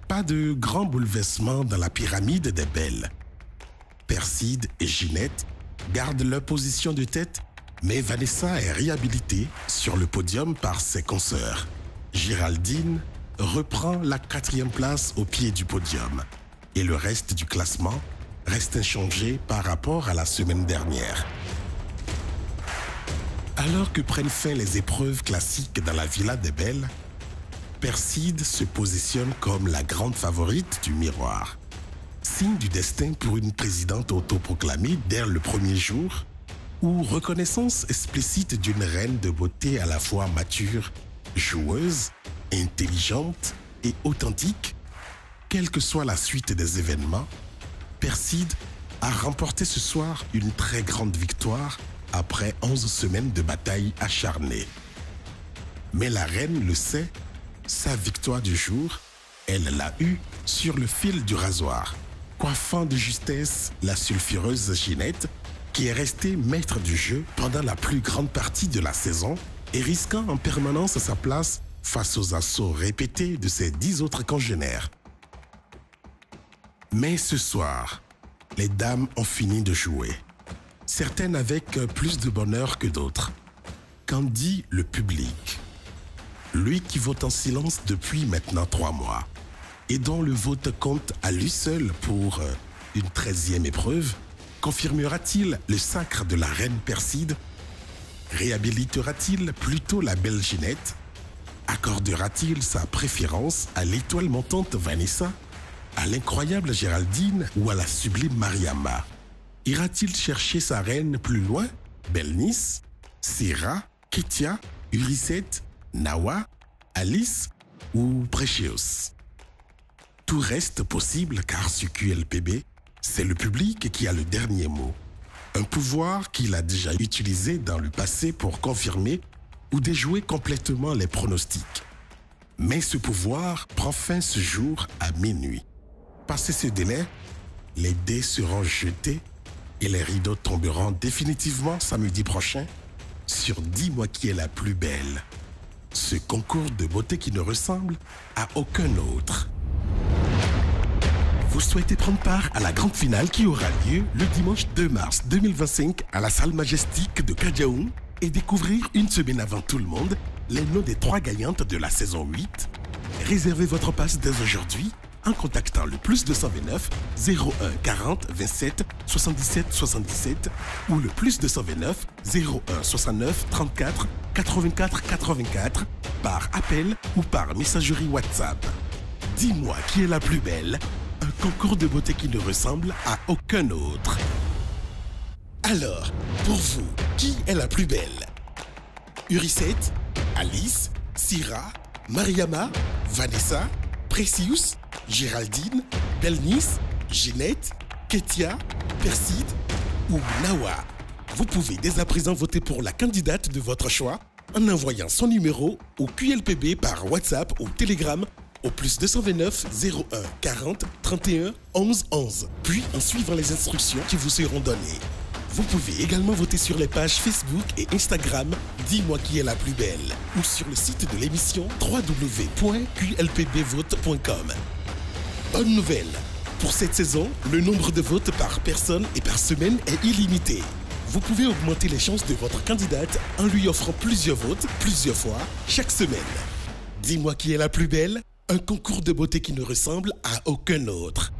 pas de grand bouleversement dans la pyramide des belles. Perside et Ginette gardent leur position de tête, mais Vanessa est réhabilitée sur le podium par ses consoeurs. Géraldine reprend la 4e place au pied du podium et le reste du classement reste inchangé par rapport à la semaine dernière. Alors que prennent fin les épreuves classiques dans la Villa des Belles, Perside se positionne comme la grande favorite du miroir. Signe du destin pour une présidente autoproclamée dès le premier jour, ou reconnaissance explicite d'une reine de beauté à la fois mature, joueuse, intelligente et authentique, quelle que soit la suite des événements, Perside a remporté ce soir une très grande victoire après 11 semaines de bataille acharnée. Mais la reine le sait, sa victoire du jour, elle l'a eue sur le fil du rasoir, coiffant de justesse la sulfureuse Ginette, qui est restée maître du jeu pendant la plus grande partie de la saison et risquant en permanence sa place face aux assauts répétés de ses 10 autres congénères. Mais ce soir, les dames ont fini de jouer, certaines avec plus de bonheur que d'autres. Qu'en dit le public? Lui qui vote en silence depuis maintenant 3 mois et dont le vote compte à lui seul pour une 13e épreuve, confirmera-t-il le sacre de la reine Perside? Réhabilitera-t-il plutôt la belle Ginette? Accordera-t-il sa préférence à l'étoile montante Vanessa, à l'incroyable Géraldine ou à la sublime Mariama? Ira-t-il chercher sa reine plus loin? Belnice, Syrah, Ketia, Uricette, Nawa, Alice ou Precious? Tout reste possible car sur QLPB, c'est le public qui a le dernier mot. Un pouvoir qu'il a déjà utilisé dans le passé pour confirmer ou déjouer complètement les pronostics. Mais ce pouvoir prend fin ce jour à minuit. Passé ce délai, les dés seront jetés et les rideaux tomberont définitivement samedi prochain sur Dis-moi qui est la plus belle. Ce concours de beauté qui ne ressemble à aucun autre. Vous souhaitez prendre part à la grande finale qui aura lieu le dimanche 2 mars 2025 à la salle majestique de Kadjaoum et découvrir une semaine avant tout le monde les noms des 3 gagnantes de la saison 8? Réservez votre passe dès aujourd'hui en contactant le +229 01 40 27 77 77 ou le +229 01 69 34 84 84 par appel ou par messagerie WhatsApp. Dis-moi qui est la plus belle, un concours de beauté qui ne ressemble à aucun autre. Alors, pour vous, qui est la plus belle? Uricette, Alice, Syrah, Mariama, Vanessa, Precious, Géraldine, Belnice, Ginette, Ketia, Perside ou Nawa? Vous pouvez dès à présent voter pour la candidate de votre choix en envoyant son numéro au QLPB par WhatsApp ou Telegram au +229 01 40 31 11 11, puis en suivant les instructions qui vous seront données. Vous pouvez également voter sur les pages Facebook et Instagram Dis-moi qui est la plus belle ou sur le site de l'émission www.qlpbvote.com. Bonne nouvelle! Pour cette saison, le nombre de votes par personne et par semaine est illimité. Vous pouvez augmenter les chances de votre candidate en lui offrant plusieurs votes, plusieurs fois, chaque semaine. Dis-moi qui est la plus belle, un concours de beauté qui ne ressemble à aucun autre.